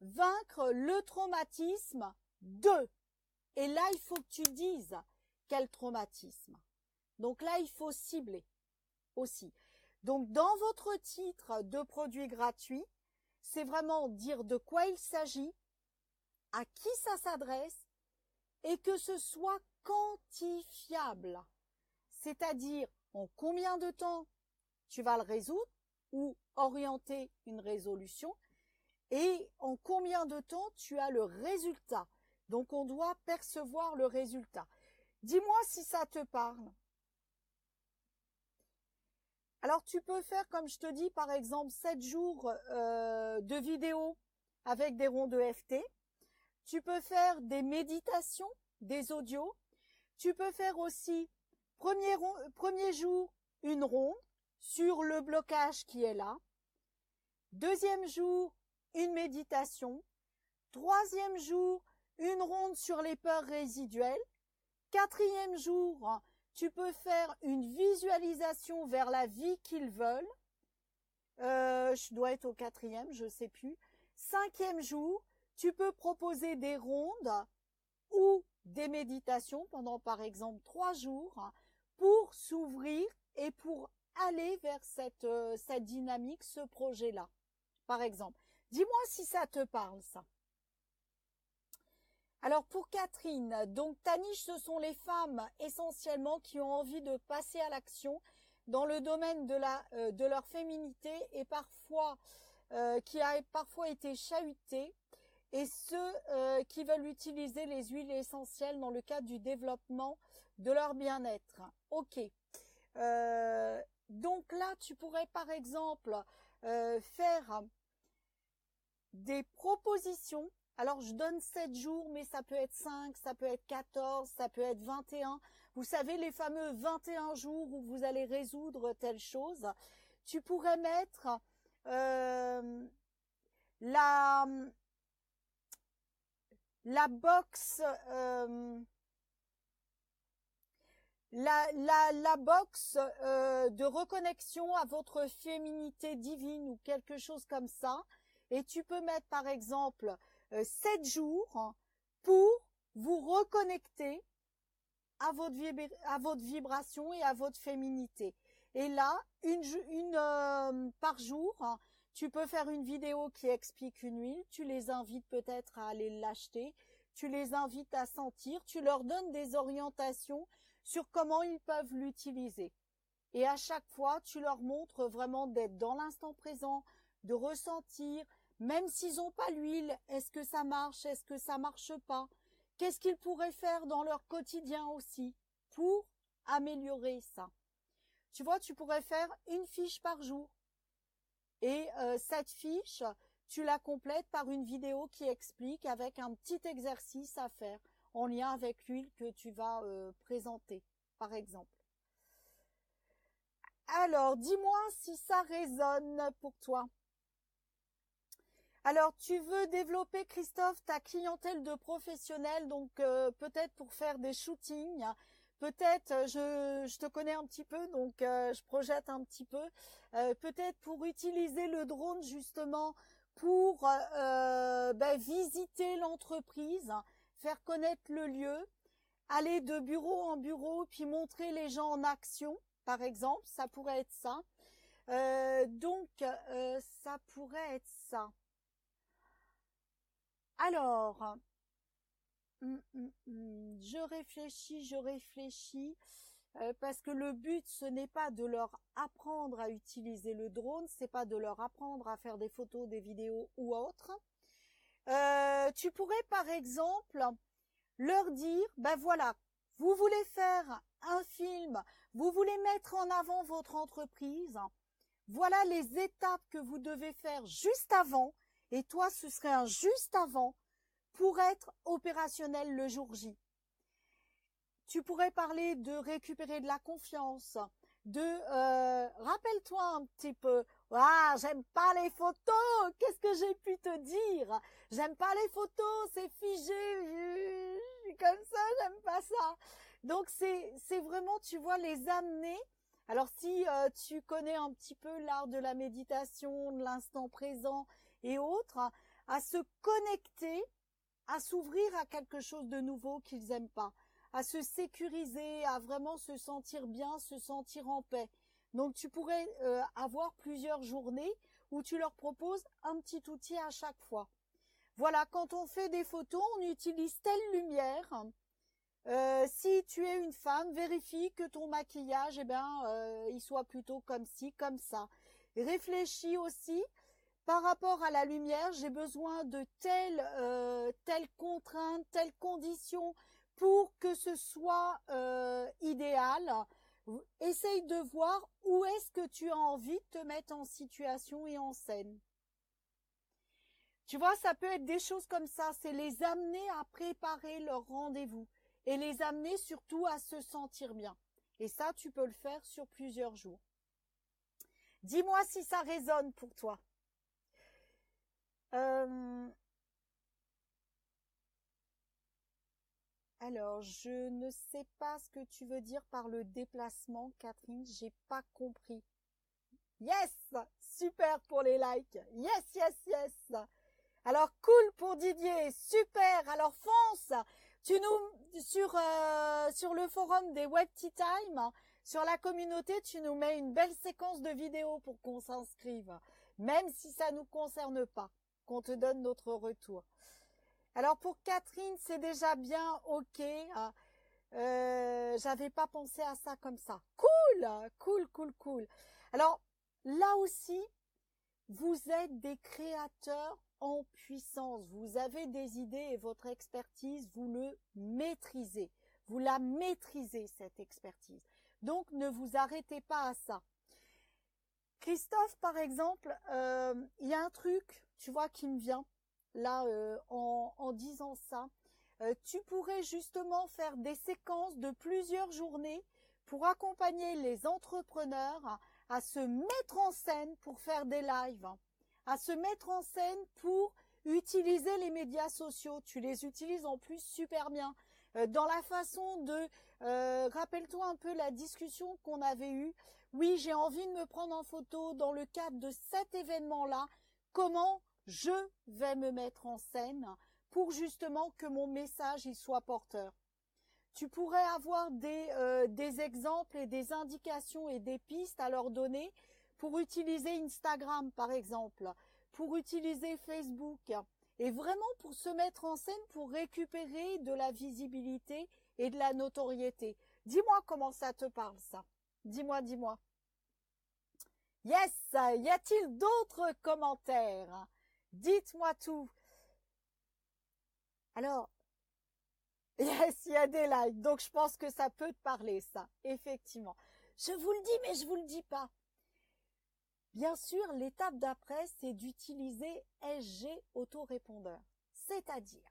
vaincre le traumatisme de. Et là, il faut que tu dises quel traumatisme. Donc là, il faut cibler aussi. Donc, dans votre titre de produit gratuit, c'est vraiment dire de quoi il s'agit, à qui ça s'adresse et que ce soit quantifiable. C'est-à-dire en combien de temps tu vas le résoudre ou orienter une résolution et en combien de temps tu as le résultat. Donc, on doit percevoir le résultat. Dis-moi si ça te parle. Alors, tu peux faire, comme je te dis, par exemple, 7 jours de vidéos avec des ronds EFT. Tu peux faire des méditations, des audios. Tu peux faire aussi, premier jour, une ronde sur le blocage qui est là. Deuxième jour, une méditation. Troisième jour, une ronde sur les peurs résiduelles. Quatrième jour, tu peux faire une visualisation vers la vie qu'ils veulent. Je dois être au quatrième, je ne sais plus. Cinquième jour, tu peux proposer des rondes ou des méditations pendant par exemple 3 jours pour s'ouvrir et pour aller vers cette dynamique, ce projet-là, par exemple. Dis-moi si ça te parle, ça. Alors pour Catherine, donc ta niche, ce sont les femmes essentiellement qui ont envie de passer à l'action dans le domaine de leur féminité et parfois qui a parfois été chahutée, et ceux qui veulent utiliser les huiles essentielles dans le cadre du développement de leur bien-être. Ok. Donc là, tu pourrais par exemple faire des propositions. Alors, je donne 7 jours, mais ça peut être 5, ça peut être 14, ça peut être 21. Vous savez, les fameux 21 jours où vous allez résoudre telle chose. Tu pourrais mettre la box la box de reconnexion à votre féminité divine ou quelque chose comme ça. Et tu peux mettre par exemple 7 jours pour vous reconnecter à votre vibration et à votre féminité. Et là, une par jour, tu peux faire une vidéo qui explique une huile, tu les invites peut-être à aller l'acheter, tu les invites à sentir, tu leur donnes des orientations sur comment ils peuvent l'utiliser. Et à chaque fois, tu leur montres vraiment d'être dans l'instant présent, de ressentir, même s'ils n'ont pas l'huile, est-ce que ça marche, est-ce que ça marche pas? Qu'est-ce qu'ils pourraient faire dans leur quotidien aussi pour améliorer ça? Tu vois, tu pourrais faire une fiche par jour. Et cette fiche, tu la complètes par une vidéo qui explique avec un petit exercice à faire en lien avec l'huile que tu vas présenter, par exemple. Alors, dis-moi si ça résonne pour toi. Alors, tu veux développer, Christophe, ta clientèle de professionnels, donc peut-être pour faire des shootings, peut-être, je te connais un petit peu, donc je projette un petit peu, peut-être pour utiliser le drone justement pour visiter l'entreprise, faire connaître le lieu, aller de bureau en bureau, puis montrer les gens en action, par exemple, ça pourrait être ça. Donc, ça pourrait être ça. Alors, je réfléchis, parce que le but, ce n'est pas de leur apprendre à utiliser le drone, c'est pas de leur apprendre à faire des photos, des vidéos ou autre. Tu pourrais, par exemple, leur dire, ben voilà, vous voulez faire un film, vous voulez mettre en avant votre entreprise, voilà les étapes que vous devez faire juste avant, et toi, ce serait un juste avant pour être opérationnel le jour J. Tu pourrais parler de récupérer de la confiance, rappelle-toi un petit peu, ah, j'aime pas les photos, qu'est-ce que j'ai pu te dire? J'aime pas les photos, c'est figé, comme ça, j'aime pas ça. Donc c'est vraiment, tu vois, les amener. Alors si tu connais un petit peu l'art de la méditation, de l'instant présent et autres, à se connecter, à s'ouvrir à quelque chose de nouveau qu'ils aiment pas, à se sécuriser, à vraiment se sentir bien, se sentir en paix. Donc tu pourrais avoir plusieurs journées où tu leur proposes un petit outil à chaque fois. Voilà, quand on fait des photos, on utilise telle lumière. Si tu es une femme, vérifie que ton maquillage, il soit plutôt comme ci, comme ça. Réfléchis aussi. Par rapport à la lumière, j'ai besoin de telle contrainte, telle condition pour que ce soit idéal. Essaye de voir où est-ce que tu as envie de te mettre en situation et en scène. Tu vois, ça peut être des choses comme ça, c'est les amener à préparer leur rendez-vous et les amener surtout à se sentir bien. Et ça, tu peux le faire sur plusieurs jours. Dis-moi si ça résonne pour toi. Alors, je ne sais pas ce que tu veux dire par le déplacement, Catherine, j'ai pas compris. Yes! Super pour les likes. Yes, yes, yes. Alors, cool pour Didier. Super. Alors, fonce. Tu nous, sur le forum des Web Tea Time, Sur la communauté, tu nous mets une belle séquence de vidéos pour qu'on s'inscrive, même si ça nous concerne pas, qu'on te donne notre retour. Alors pour Catherine, c'est déjà bien, ok. J'avais pas pensé à ça comme ça. Cool, cool, cool, cool. Alors là aussi, vous êtes des créateurs en puissance. Vous avez des idées et votre expertise, vous le maîtrisez. Vous la maîtrisez, cette expertise. Donc, ne vous arrêtez pas à ça. Christophe, par exemple, il y a un truc, tu vois, qui me vient là en disant ça. Tu pourrais justement faire des séquences de plusieurs journées pour accompagner les entrepreneurs à se mettre en scène pour faire des lives, à se mettre en scène pour utiliser les médias sociaux. Tu les utilises en plus super bien. Dans la façon de, rappelle-toi un peu la discussion qu'on avait eue. Oui, j'ai envie de me prendre en photo dans le cadre de cet événement-là. Comment je vais me mettre en scène pour justement que mon message il soit porteur. Tu pourrais avoir des exemples et des indications et des pistes à leur donner pour utiliser Instagram, par exemple, pour utiliser Facebook, et vraiment pour se mettre en scène, pour récupérer de la visibilité et de la notoriété. Dis-moi comment ça te parle, ça. Dis-moi, dis-moi. Yes, y a-t-il d'autres commentaires? Dites-moi tout. Alors, yes, il y a des likes, donc je pense que ça peut te parler, ça, effectivement. Je vous le dis, mais je vous le dis pas. Bien sûr, l'étape d'après, c'est d'utiliser SG autorépondeur. C'est-à-dire,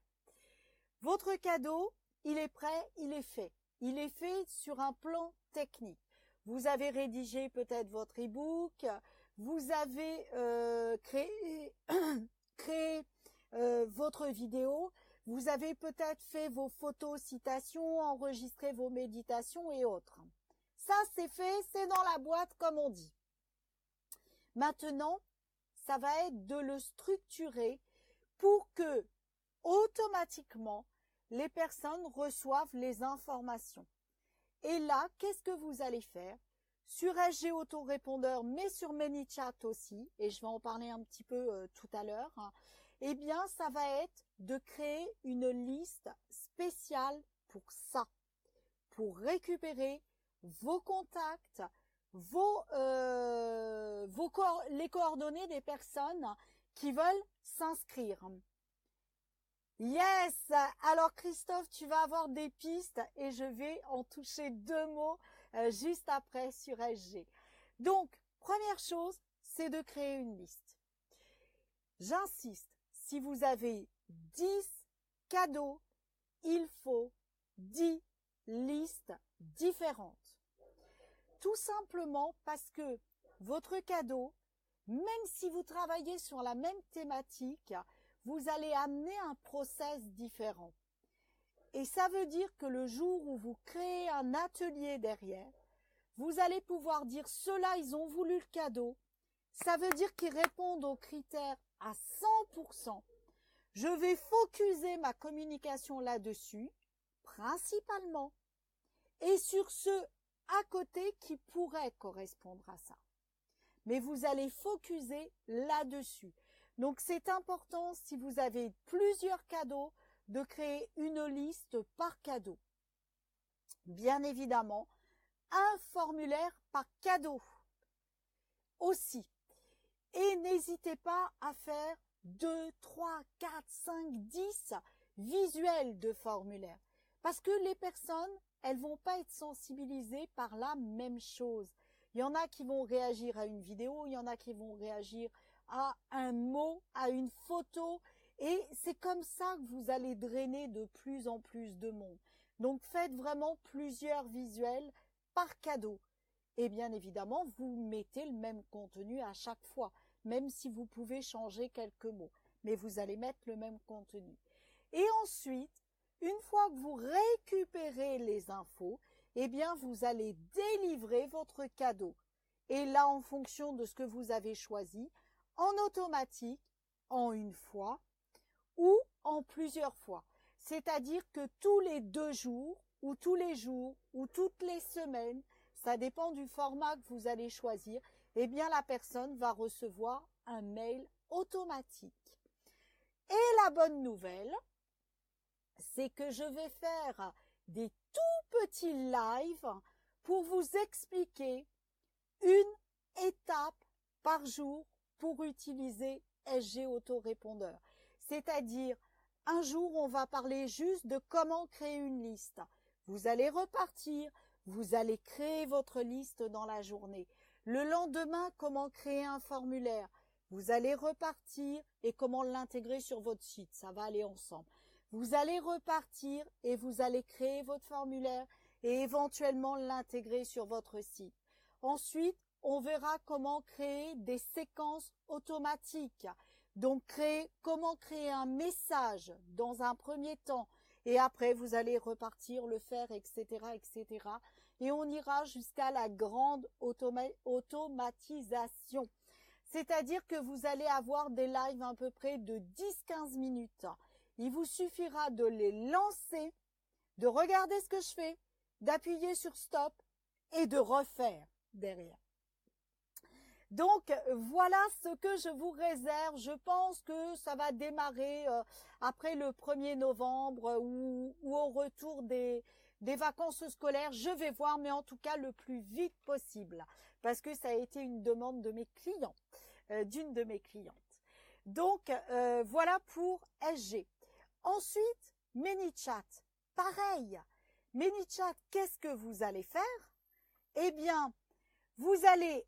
votre cadeau, il est prêt, il est fait. Il est fait sur un plan technique. Vous avez rédigé peut-être votre e-book, vous avez créé votre vidéo, vous avez peut-être fait vos photos, citations, enregistré vos méditations et autres. Ça, c'est fait, c'est dans la boîte, comme on dit. Maintenant, ça va être de le structurer pour que, automatiquement, les personnes reçoivent les informations. Et là, qu'est-ce que vous allez faire? Sur SG Autorépondeur, mais sur ManyChat aussi, et je vais en parler un petit peu tout à l'heure, eh bien, ça va être de créer une liste spéciale pour ça, pour récupérer vos contacts, les coordonnées des personnes qui veulent s'inscrire. Yes! Alors Christophe, tu vas avoir des pistes et je vais en toucher deux mots juste après sur SG. Donc, première chose, c'est de créer une liste. J'insiste, si vous avez 10 cadeaux, il faut 10 listes différentes. Tout simplement parce que votre cadeau, même si vous travaillez sur la même thématique, vous allez amener un process différent. Et ça veut dire que le jour où vous créez un atelier derrière, vous allez pouvoir dire ceux-là, ils ont voulu le cadeau. Ça veut dire qu'ils répondent aux critères à 100%. Je vais focuser ma communication là-dessus, principalement, et sur ceux à côté qui pourraient correspondre à ça. Mais vous allez focuser là-dessus. Donc, c'est important, si vous avez plusieurs cadeaux, de créer une liste par cadeau. Bien évidemment, un formulaire par cadeau aussi. Et n'hésitez pas à faire 2, 3, 4, 5, 10 visuels de formulaires. Parce que les personnes, elles vont pas être sensibilisées par la même chose. Il y en a qui vont réagir à une vidéo, il y en a qui vont réagir à un mot, à une photo. Et c'est comme ça que vous allez drainer de plus en plus de monde. Donc faites vraiment plusieurs visuels par cadeau. Et bien évidemment, vous mettez le même contenu à chaque fois, même si vous pouvez changer quelques mots. Mais vous allez mettre le même contenu. Et ensuite, une fois que vous récupérez les infos, eh bien vous allez délivrer votre cadeau. Et là, en fonction de ce que vous avez choisi, en automatique, en une fois ou en plusieurs fois. C'est-à-dire que tous les 2 jours ou tous les jours ou toutes les semaines, ça dépend du format que vous allez choisir, eh bien la personne va recevoir un mail automatique. Et la bonne nouvelle, c'est que je vais faire des tout petits lives pour vous expliquer une étape par jour pour utiliser SG Autorépondeur. C'est-à-dire, un jour, on va parler juste de comment créer une liste. Vous allez repartir, vous allez créer votre liste dans la journée. Le lendemain, comment créer un formulaire. Vous allez repartir et comment l'intégrer sur votre site. Ça va aller ensemble. Vous allez repartir et vous allez créer votre formulaire et éventuellement l'intégrer sur votre site. Ensuite, on verra comment créer des séquences automatiques. Donc, comment créer un message dans un premier temps. Et après, vous allez repartir, le faire, etc., etc. Et on ira jusqu'à la grande automatisation. C'est-à-dire que vous allez avoir des lives à peu près de 10-15 minutes. Il vous suffira de les lancer, de regarder ce que je fais, d'appuyer sur stop et de refaire derrière. Donc, voilà ce que je vous réserve. Je pense que ça va démarrer après le 1er novembre ou au retour des vacances scolaires. Je vais voir, mais en tout cas le plus vite possible, parce que ça a été une demande de mes clients, d'une de mes clientes. Donc, voilà pour SG. Ensuite, ManyChat. Pareil. ManyChat, qu'est-ce que vous allez faire? Eh bien, vous allez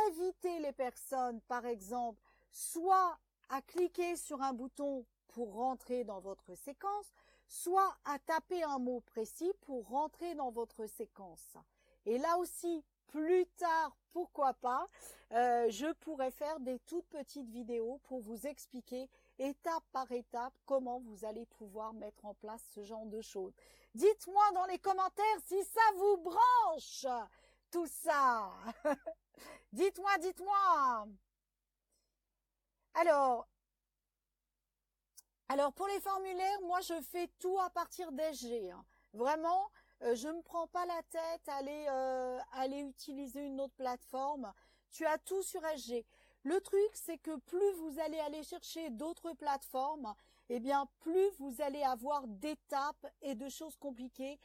inviter les personnes, par exemple, soit à cliquer sur un bouton pour rentrer dans votre séquence, soit à taper un mot précis pour rentrer dans votre séquence. Et là aussi, plus tard, pourquoi pas, je pourrais faire des toutes petites vidéos pour vous expliquer étape par étape comment vous allez pouvoir mettre en place ce genre de choses. Dites-moi dans les commentaires si ça vous branche, tout ça. Dites-moi, dites-moi. Alors pour les formulaires, moi je fais tout à partir d'SG. Vraiment, je ne me prends pas la tête à aller utiliser une autre plateforme. Tu as tout sur SG. Le truc, c'est que plus vous allez aller chercher d'autres plateformes, eh bien plus vous allez avoir d'étapes et de choses compliquées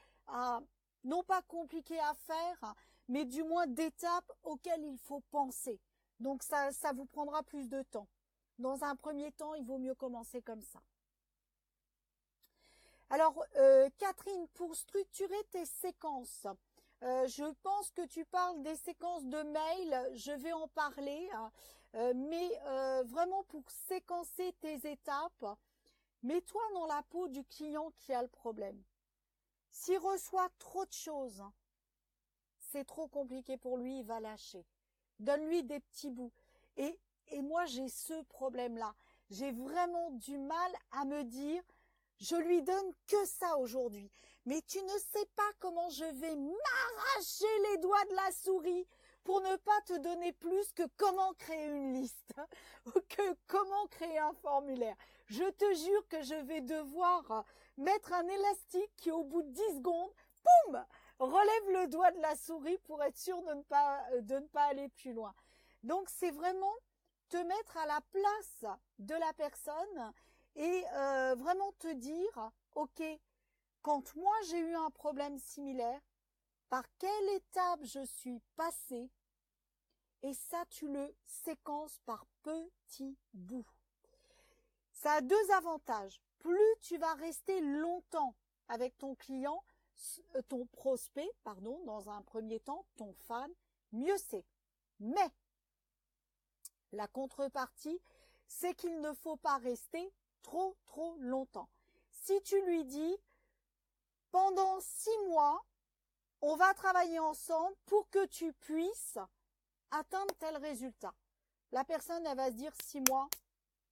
non pas compliquées à faire, mais du moins d'étapes auxquelles il faut penser. Donc ça vous prendra plus de temps. Dans un premier temps, il vaut mieux commencer comme ça. Alors, Catherine, pour structurer tes séquences, je pense que tu parles des séquences de mails, je vais en parler, mais vraiment pour séquencer tes étapes, mets-toi dans la peau du client qui a le problème. S'il reçoit trop de choses, c'est trop compliqué pour lui, il va lâcher. Donne-lui des petits bouts. Et moi, j'ai ce problème-là. J'ai vraiment du mal à me dire, je lui donne que ça aujourd'hui. Mais tu ne sais pas comment je vais m'arracher les doigts de la souris pour ne pas te donner plus que comment créer une liste ou que comment créer un formulaire. Je te jure que je vais devoir mettre un élastique qui, au bout de 10 secondes, poum, relève le doigt de la souris pour être sûr de ne pas aller plus loin. Donc, c'est vraiment te mettre à la place de la personne et vraiment te dire, ok, quand moi j'ai eu un problème similaire, par quelle étape je suis passée, et ça tu le séquences par petits bouts. Ça a deux avantages. Plus tu vas rester longtemps avec ton client, ton prospect, pardon, dans un premier temps, ton fan, mieux c'est. Mais la contrepartie, c'est qu'il ne faut pas rester trop longtemps. Si tu lui dis, pendant 6 mois, on va travailler ensemble pour que tu puisses atteindre tel résultat. La personne, elle va se dire 6 mois,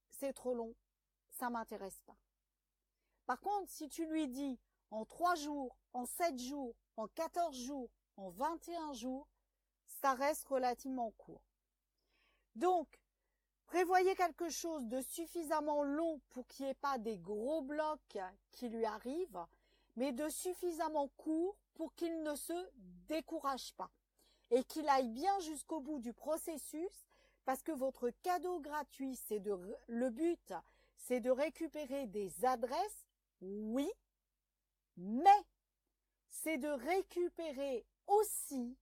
c'est trop long, ça m'intéresse pas. Par contre, si tu lui dis en 3 jours, en 7 jours, en 14 jours, en 21 jours, ça reste relativement court. Donc, prévoyez quelque chose de suffisamment long pour qu'il n'y ait pas des gros blocs qui lui arrivent, mais de suffisamment court pour qu'il ne se décourage pas. et qu'il aille bien jusqu'au bout du processus, parce que votre cadeau gratuit, le but, c'est de récupérer des adresses, oui, mais c'est de récupérer aussi,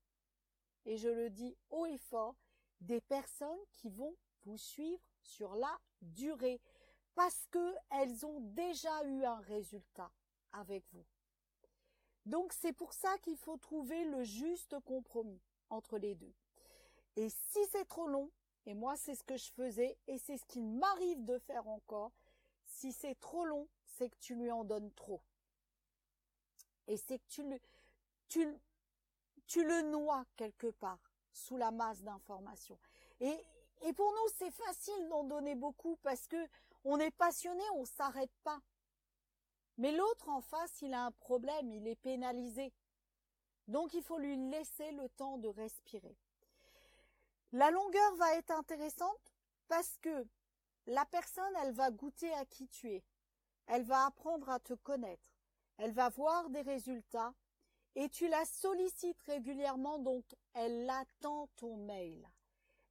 et je le dis haut et fort, des personnes qui vont vous suivre sur la durée, parce qu'elles ont déjà eu un résultat avec vous. Donc c'est pour ça qu'il faut trouver le juste compromis entre les deux. Et si c'est trop long, et moi c'est ce que je faisais, et c'est ce qu'il m'arrive de faire encore, si c'est trop long, c'est que tu lui en donnes trop. Et c'est que tu le noies quelque part sous la masse d'informations. Et pour nous, c'est facile d'en donner beaucoup parce que on est passionné, on s'arrête pas. Mais l'autre en face, il a un problème, il est pénalisé. Donc il faut lui laisser le temps de respirer. La longueur va être intéressante parce que la personne, elle va goûter à qui tu es. Elle va apprendre à te connaître. Elle va voir des résultats et tu la sollicites régulièrement, donc elle attend ton mail.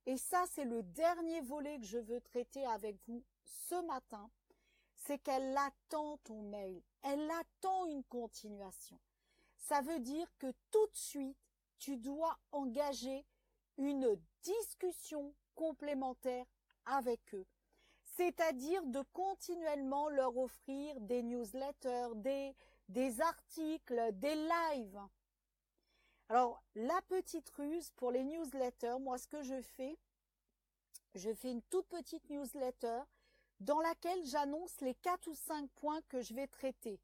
Et ça, c'est le dernier volet que je veux traiter avec vous ce matin, c'est qu'elle attend ton mail. Elle attend une continuation. Ça veut dire que tout de suite, tu dois engager une discussion complémentaire avec eux. C'est-à-dire de continuellement leur offrir des newsletters, des articles, des lives. Alors, la petite ruse pour les newsletters, moi, ce que je fais une toute petite newsletter dans laquelle j'annonce les 4 ou 5 points que je vais traiter.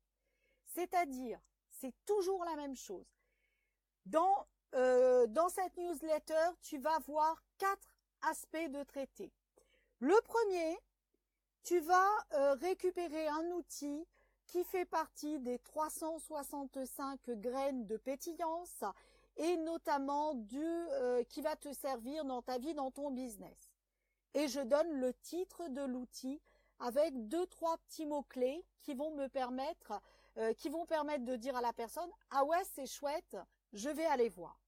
C'est-à-dire, c'est toujours la même chose. Dans cette newsletter, tu vas voir 4 aspects de traiter. Le premier, tu vas récupérer un outil qui fait partie des 365 graines de pétillance et notamment qui va te servir dans ta vie, dans ton business. Et je donne le titre de l'outil avec 2-3 petits mots-clés qui vont me permettre, de dire à la personne « Ah ouais, c'est chouette, je vais aller voir ».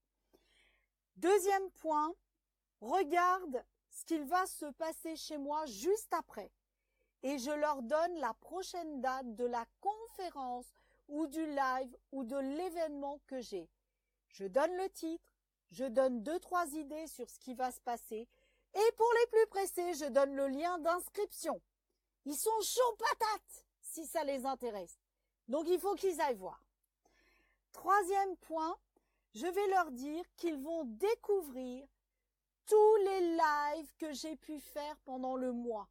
Deuxième point, regarde ce qu'il va se passer chez moi juste après. Et je leur donne la prochaine date de la conférence ou du live ou de l'événement que j'ai. Je donne le titre, je donne 2-3 idées sur ce qui va se passer. Et pour les plus pressés, je donne le lien d'inscription. Ils sont chauds patates si ça les intéresse. Donc il faut qu'ils aillent voir. Troisième point, je vais leur dire qu'ils vont découvrir tous les lives que j'ai pu faire pendant le mois.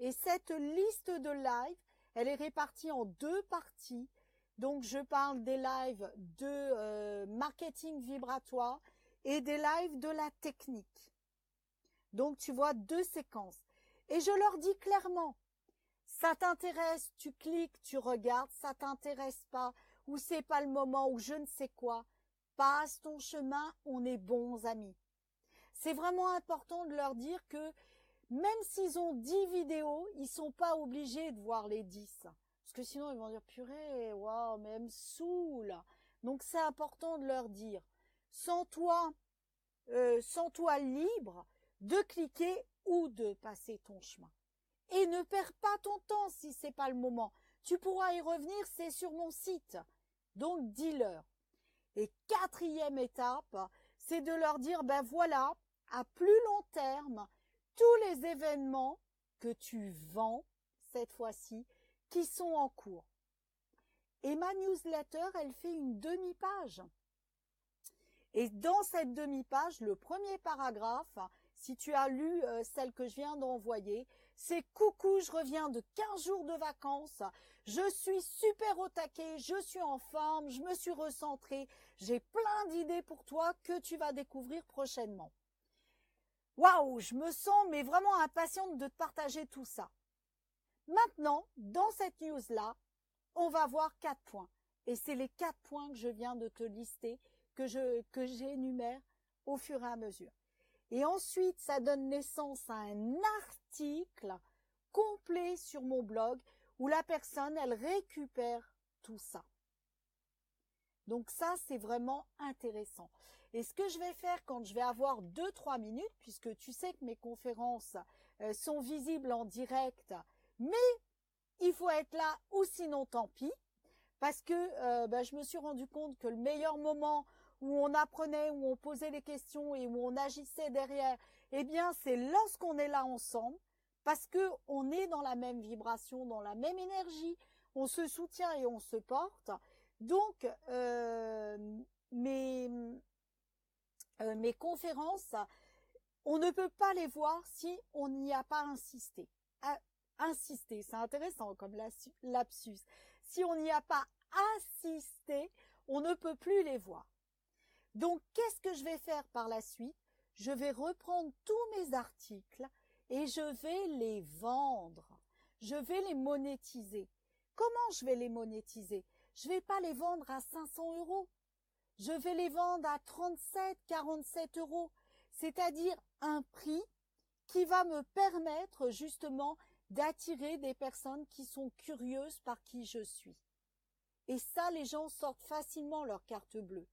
Et cette liste de lives, elle est répartie en 2 parties. Donc je parle des lives de marketing vibratoire et des lives de la technique. Donc tu vois 2 séquences. Et je leur dis clairement, ça t'intéresse, tu cliques, tu regardes, ça t'intéresse pas, ou c'est pas le moment, ou je ne sais quoi. Passe ton chemin, on est bons amis. C'est vraiment important de leur dire que même s'ils ont 10 vidéos, ils sont pas obligés de voir les 10. Parce que sinon, ils vont dire, purée, waouh, mais elle me saoule. Donc, c'est important de leur dire, sens-toi libre de cliquer ou de passer ton chemin. Et ne perds pas ton temps si c'est pas le moment. Tu pourras y revenir, c'est sur mon site. Donc, dis-leur. Et 4e étape, c'est de leur dire, ben voilà, à plus long terme, tous les événements que tu vends, cette fois-ci, qui sont en cours. Et ma newsletter, elle fait une demi-page. Et dans cette demi-page, le premier paragraphe, si tu as lu celle que je viens d'envoyer, c'est « Coucou, je reviens de 15 jours de vacances, je suis super au taquet, je suis en forme, je me suis recentrée, j'ai plein d'idées pour toi que tu vas découvrir prochainement. » Waouh, je me sens mais vraiment impatiente de te partager tout ça. Maintenant, dans cette news-là, on va voir 4 points. Et c'est les 4 points que je viens de te lister, que j'énumère au fur et à mesure. Et ensuite, ça donne naissance à un article complet sur mon blog où la personne, elle récupère tout ça. Donc ça, c'est vraiment intéressant. Et ce que je vais faire quand je vais avoir 2-3 minutes, puisque tu sais que mes conférences sont visibles en direct, mais il faut être là ou sinon tant pis, parce que je me suis rendu compte que le meilleur moment où on apprenait, où on posait les questions et où on agissait derrière, eh bien c'est lorsqu'on est là ensemble, parce que on est dans la même vibration, dans la même énergie, on se soutient et on se porte. Donc mes conférences, on ne peut pas les voir si on n'y a pas insisté. Insister, c'est intéressant comme lapsus. Si on n'y a pas assisté, on ne peut plus les voir. Donc, qu'est-ce que je vais faire par la suite? Je vais reprendre tous mes articles et je vais les vendre. Je vais les monétiser. Comment je vais les monétiser? Je ne vais pas les vendre à 500 euros. Je vais les vendre à 37, 47 euros. C'est-à-dire un prix qui va me permettre justement d'attirer des personnes qui sont curieuses par qui je suis. Et ça, les gens sortent facilement leur carte bleue.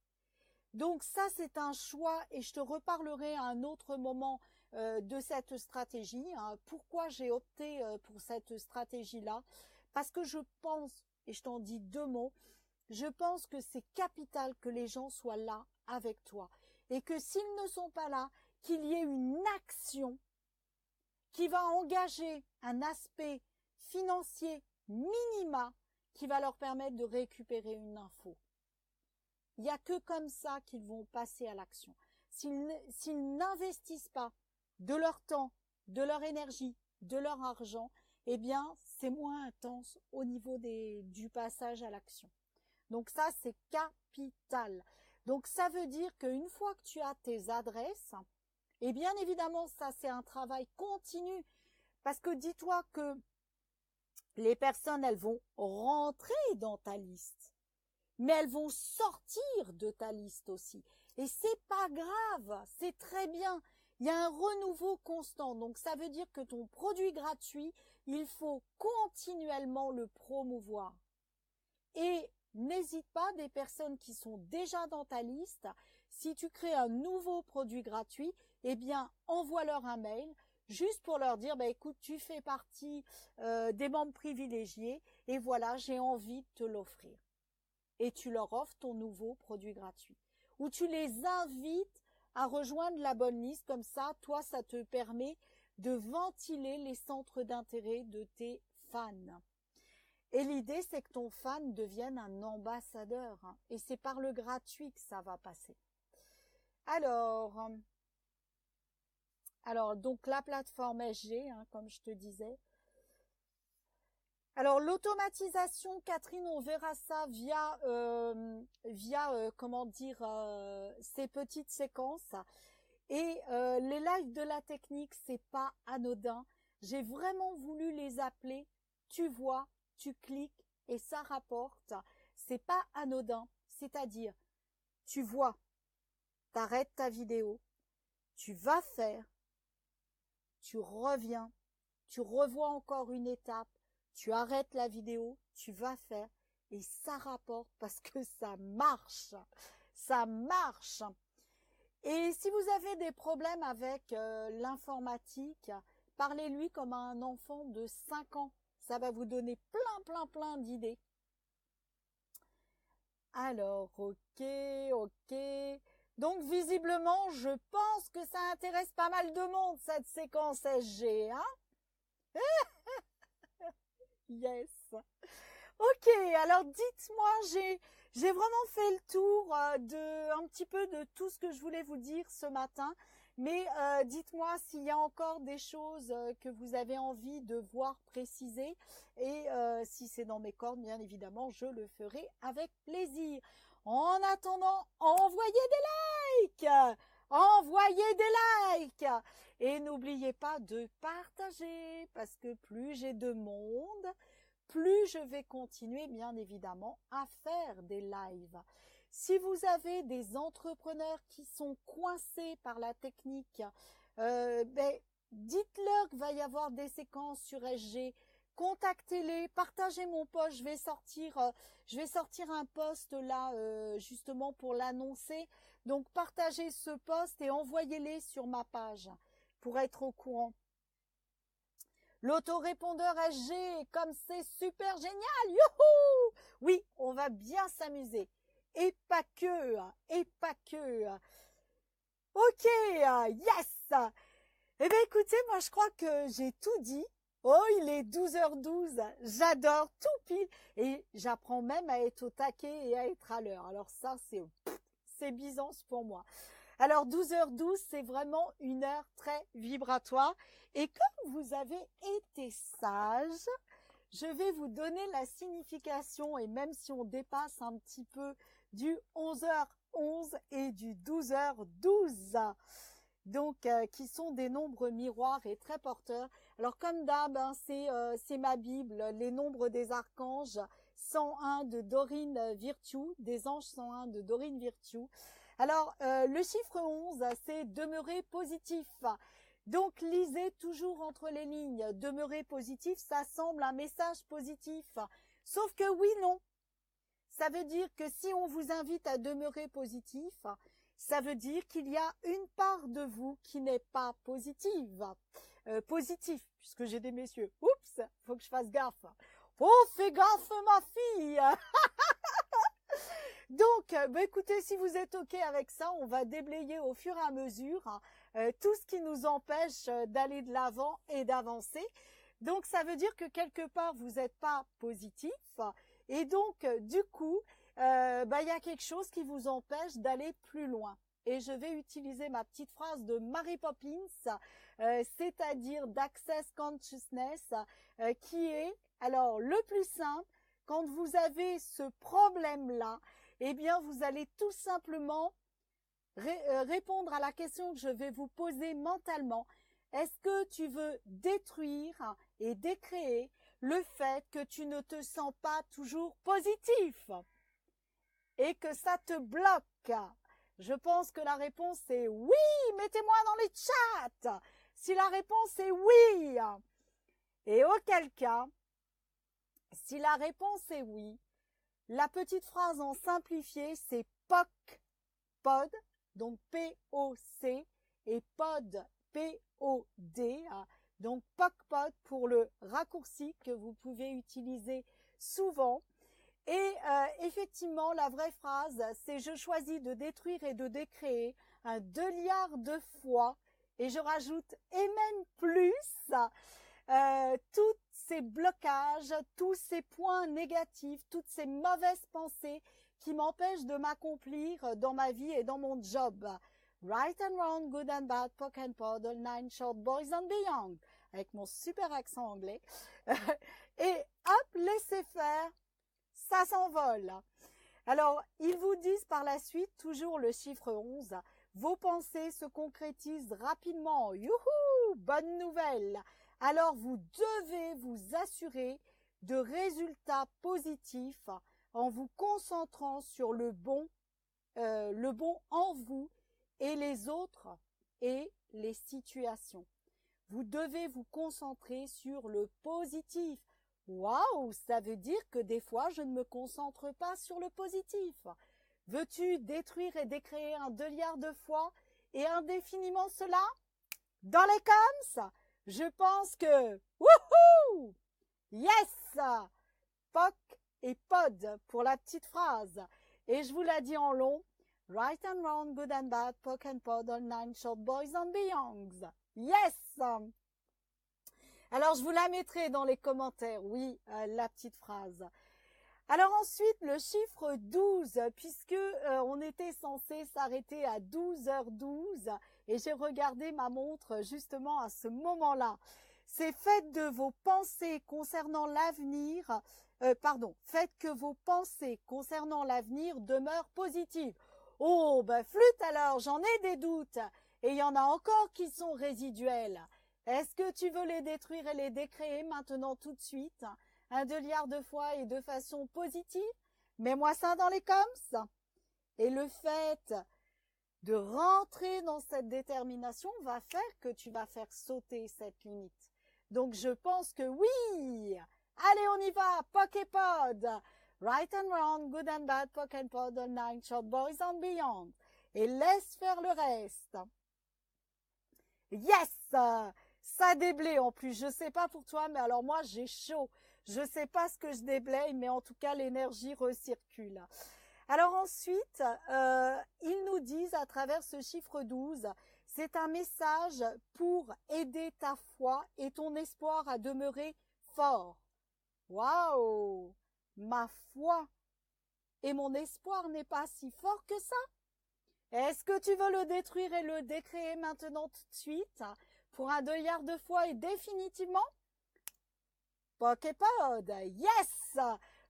Donc ça, c'est un choix et je te reparlerai à un autre moment de cette stratégie. Pourquoi j'ai opté pour cette stratégie-là? Parce que je pense, et je t'en dis 2 mots, je pense que c'est capital que les gens soient là avec toi. Et que s'ils ne sont pas là, qu'il y ait une action qui va engager un aspect financier minima qui va leur permettre de récupérer une info. Il n'y a que comme ça qu'ils vont passer à l'action. S'ils n'investissent pas de leur temps, de leur énergie, de leur argent, eh bien, c'est moins intense au niveau du passage à l'action. Donc ça, c'est capital. Donc ça veut dire qu'une fois que tu as tes adresses, et bien évidemment, ça c'est un travail continu, parce que dis-toi que les personnes, elles vont rentrer dans ta liste, mais elles vont sortir de ta liste aussi. Et c'est pas grave, c'est très bien. Il y a un renouveau constant, donc ça veut dire que ton produit gratuit, il faut continuellement le promouvoir. Et n'hésite pas, des personnes qui sont déjà dans ta liste, si tu crées un nouveau produit gratuit, eh bien, envoie-leur un mail juste pour leur dire, écoute, tu fais partie des membres privilégiés et voilà, j'ai envie de te l'offrir. Et tu leur offres ton nouveau produit gratuit. Ou tu les invites à rejoindre la bonne liste, comme ça, toi, ça te permet de ventiler les centres d'intérêt de tes fans. Et l'idée, c'est que ton fan devienne un ambassadeur. Et c'est par le gratuit que ça va passer. Alors donc la plateforme SG, comme je te disais. Alors l'automatisation, Catherine, on verra ça via ces petites séquences. Et les lives de la technique, c'est pas anodin. J'ai vraiment voulu les appeler. Tu vois, tu cliques et ça rapporte. C'est pas anodin. C'est-à-dire, tu vois, t'arrêtes ta vidéo, tu vas faire, tu reviens, tu revois encore une étape, tu arrêtes la vidéo, tu vas faire et ça rapporte parce que ça marche. Ça marche. Et si vous avez des problèmes avec l'informatique, parlez-lui comme à un enfant de 5 ans. Ça va vous donner plein d'idées. Alors, ok. Donc, visiblement, je pense que ça intéresse pas mal de monde, cette séquence SG, Yes. Ok, alors dites-moi, j'ai vraiment fait le tour un petit peu de tout ce que je voulais vous dire ce matin. Mais dites-moi s'il y a encore des choses que vous avez envie de voir précisées. Et si c'est dans mes cordes, bien évidemment, je le ferai avec plaisir. En attendant, envoyez des likes! Envoyez des likes! Et n'oubliez pas de partager, parce que plus j'ai de monde, plus je vais continuer, bien évidemment, à faire des lives. Si vous avez des entrepreneurs qui sont coincés par la technique, dites-leur qu'il va y avoir des séquences sur SG contactez-les, partagez mon post. Je vais sortir un post là justement pour l'annoncer. Donc partagez ce post et envoyez-les sur ma page pour être au courant. L'autorépondeur SG, comme c'est super génial, youhou! Oui, on va bien s'amuser. Et pas que, et pas que. Ok, yes! Eh bien écoutez, moi je crois que j'ai tout dit. Oh, il est 12h12, j'adore tout pile. Et j'apprends même à être au taquet et à être à l'heure. Alors ça, c'est Byzance pour moi. Alors 12h12, c'est vraiment une heure très vibratoire. Et comme vous avez été sage, je vais vous donner la signification. Et même si on dépasse un petit peu du 11h11 et du 12h12, donc qui sont des nombres miroirs et très porteurs. Alors comme d'hab, hein, c'est ma Bible, les nombres des archanges, 101 de Dorine Virtue, des anges 101 de Dorine Virtue. Alors, le chiffre 11, c'est demeurer positif. Donc, lisez toujours entre les lignes. Demeurer positif, ça semble un message positif. Sauf que oui, non. Ça veut dire que si on vous invite à demeurer positif, ça veut dire qu'il y a une part de vous qui n'est pas positive. Positif, puisque j'ai des messieurs. Oups, faut que je fasse gaffe. Oh, fais gaffe, ma fille. Donc, écoutez, si vous êtes OK avec ça, on va déblayer au fur et à mesure tout ce qui nous empêche d'aller de l'avant et d'avancer. Donc, ça veut dire que quelque part, vous n'êtes pas positif. Et donc, du coup, il y a quelque chose qui vous empêche d'aller plus loin. Et je vais utiliser ma petite phrase de Mary Poppins, c'est-à-dire d'Access Consciousness, qui est, alors, le plus simple, quand vous avez ce problème-là, eh bien, vous allez tout simplement répondre à la question que je vais vous poser mentalement. Est-ce que tu veux détruire et décréer le fait que tu ne te sens pas toujours positif et que ça te bloque? Je pense que la réponse est oui. Mettez-moi dans les chats si la réponse est oui. Et auquel cas, si la réponse est oui, la petite phrase en simplifié, c'est POC, pod, donc P-O-C, et pod, P-O-D, donc POC, pod pour le raccourci que vous pouvez utiliser souvent. Et effectivement, la vraie phrase, c'est « Je choisis de détruire et de décréer un 2 liards de fois ». Et je rajoute « et même plus ». Tous ces blocages, tous ces points négatifs, toutes ces mauvaises pensées qui m'empêchent de m'accomplir dans ma vie et dans mon job. Right and wrong, good and bad, POC and pod, all nine short boys and beyond. Avec mon super accent anglais. Et hop, laissez faire, ça s'envole. Alors, ils vous disent par la suite, toujours le chiffre 11, vos pensées se concrétisent rapidement. Youhou, bonne nouvelle. Alors, vous devez vous assurer de résultats positifs en vous concentrant sur le bon en vous et les autres et les situations. Vous devez vous concentrer sur le positif. Waouh, ça veut dire que des fois, je ne me concentre pas sur le positif. Veux-tu détruire et décréer un 2 liards de fois et indéfiniment cela? Dans les coms? Je pense que, wouhou! Yes! POC et pod pour la petite phrase. Et je vous l'ai dit en long. Right and wrong, good and bad, POC and pod, all nine short boys and beyonds. Yes! Alors, je vous la mettrai dans les commentaires, oui, la petite phrase. Alors ensuite, le chiffre 12, puisque on était censé s'arrêter à 12h12 et j'ai regardé ma montre justement à ce moment-là. C'est faites de vos pensées concernant l'avenir, faites que vos pensées concernant l'avenir demeurent positives. Oh, flûte alors, j'en ai des doutes et il y en a encore qui sont résiduels. Est-ce que tu veux les détruire et les décréer maintenant tout de suite? Un 2 liards de fois et de façon positive? Mets-moi ça dans les coms. Et le fait de rentrer dans cette détermination va faire que tu vas faire sauter cette limite. Donc je pense que oui. Allez, on y va. Poképod. Right and wrong, good and bad, Poképod, all nine, short boys and beyond. Et laisse faire le reste. Yes! Ça déblaye en plus. Je sais pas pour toi, mais alors moi j'ai chaud. Je sais pas ce que je déblaye, mais en tout cas l'énergie recircule. Alors ensuite, ils nous disent à travers ce chiffre 12, c'est un message pour aider ta foi et ton espoir à demeurer fort. Waouh! Ma foi et mon espoir n'est pas si fort que ça. Est-ce que tu veux le détruire et le décréer maintenant tout de suite pour un deuillard de foi et définitivement? Poképod, yes!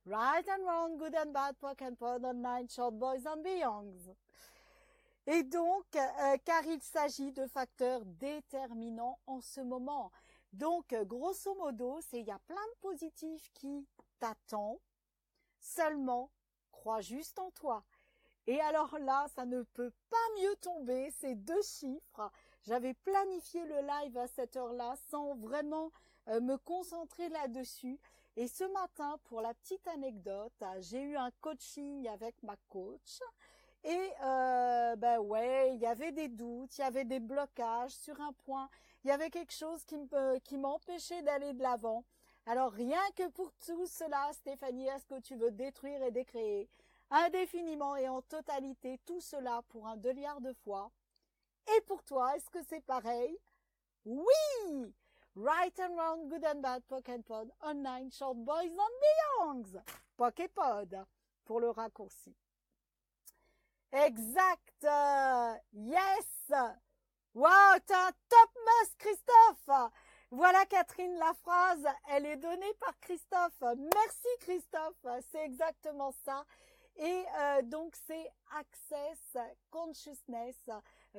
Right and wrong, good and bad, Poképod, online, short boys and beyonds. Et donc, car il s'agit de facteurs déterminants en ce moment. Donc, grosso modo, il y a plein de positifs qui t'attendent. Seulement, crois juste en toi. Et alors là, ça ne peut pas mieux tomber, ces deux chiffres. J'avais planifié le live à cette heure-là sans vraiment me concentrer là-dessus. Et ce matin, pour la petite anecdote, j'ai eu un coaching avec ma coach. Et ouais, il y avait des doutes, il y avait des blocages sur un point. Il y avait quelque chose qui m'empêchait d'aller de l'avant. Alors rien que pour tout cela, Stéphanie, est-ce que tu veux détruire et décréer indéfiniment et en totalité tout cela pour un deuillard de foi? Et pour toi, est-ce que c'est pareil? Oui! Right and wrong, good and bad, Poképod, online, short boys and beyonds. Poképod, pour le raccourci. Exact! Yes! Wow, t'as un top must, Christophe! Voilà, Catherine, la phrase, elle est donnée par Christophe. Merci, Christophe, c'est exactement ça. Et donc, c'est Access Consciousness.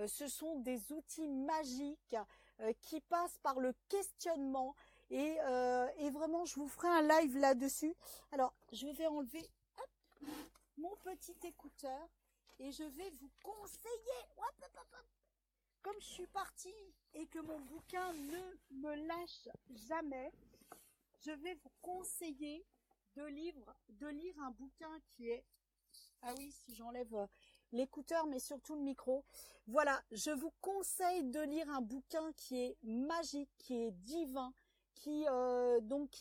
Ce sont des outils magiques qui passent par le questionnement. Et vraiment, je vous ferai un live là-dessus. Alors, je vais enlever mon petit écouteur et je vais vous conseiller. Comme je suis partie et que mon bouquin ne me lâche jamais, je vais vous conseiller de lire un bouquin qui est... Ah oui, si j'enlève l'écouteur, mais surtout le micro. Voilà, je vous conseille de lire un bouquin qui est magique, qui est divin, qui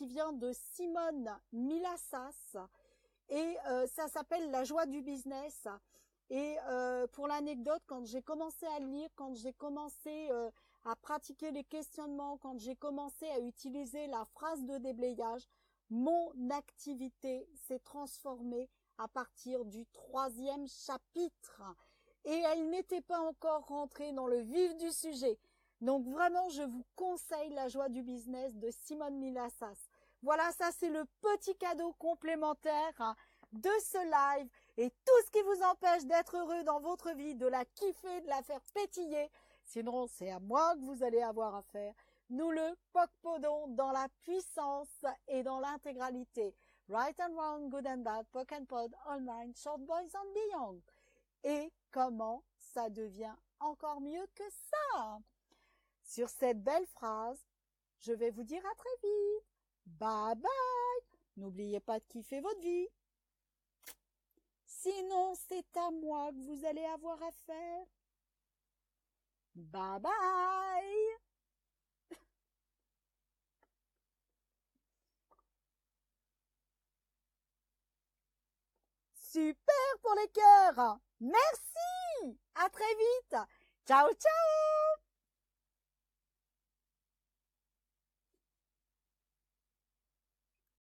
vient de Simone Milasas. Et ça s'appelle La joie du business. Et pour l'anecdote, quand j'ai commencé à lire, quand j'ai commencé à pratiquer les questionnements, quand j'ai commencé à utiliser la phrase de déblayage, mon activité s'est transformée à partir du 3e chapitre. Et elle n'était pas encore rentrée dans le vif du sujet. Donc vraiment, je vous conseille La joie du business de Simone Milasas. Voilà, ça c'est le petit cadeau complémentaire de ce live. Et tout ce qui vous empêche d'être heureux dans votre vie, de la kiffer, de la faire pétiller, sinon c'est à moi que vous allez avoir à faire. Nous le pokpodons dans la puissance et dans l'intégralité. Right and wrong, good and bad, Poképod, online, short boys and beyond. Et comment ça devient encore mieux que ça? Sur cette belle phrase, je vais vous dire à très vite. Bye bye. N'oubliez pas de kiffer votre vie. Sinon, c'est à moi que vous allez avoir à faire. Bye bye. Super pour les cœurs. Merci. À très vite. Ciao, ciao.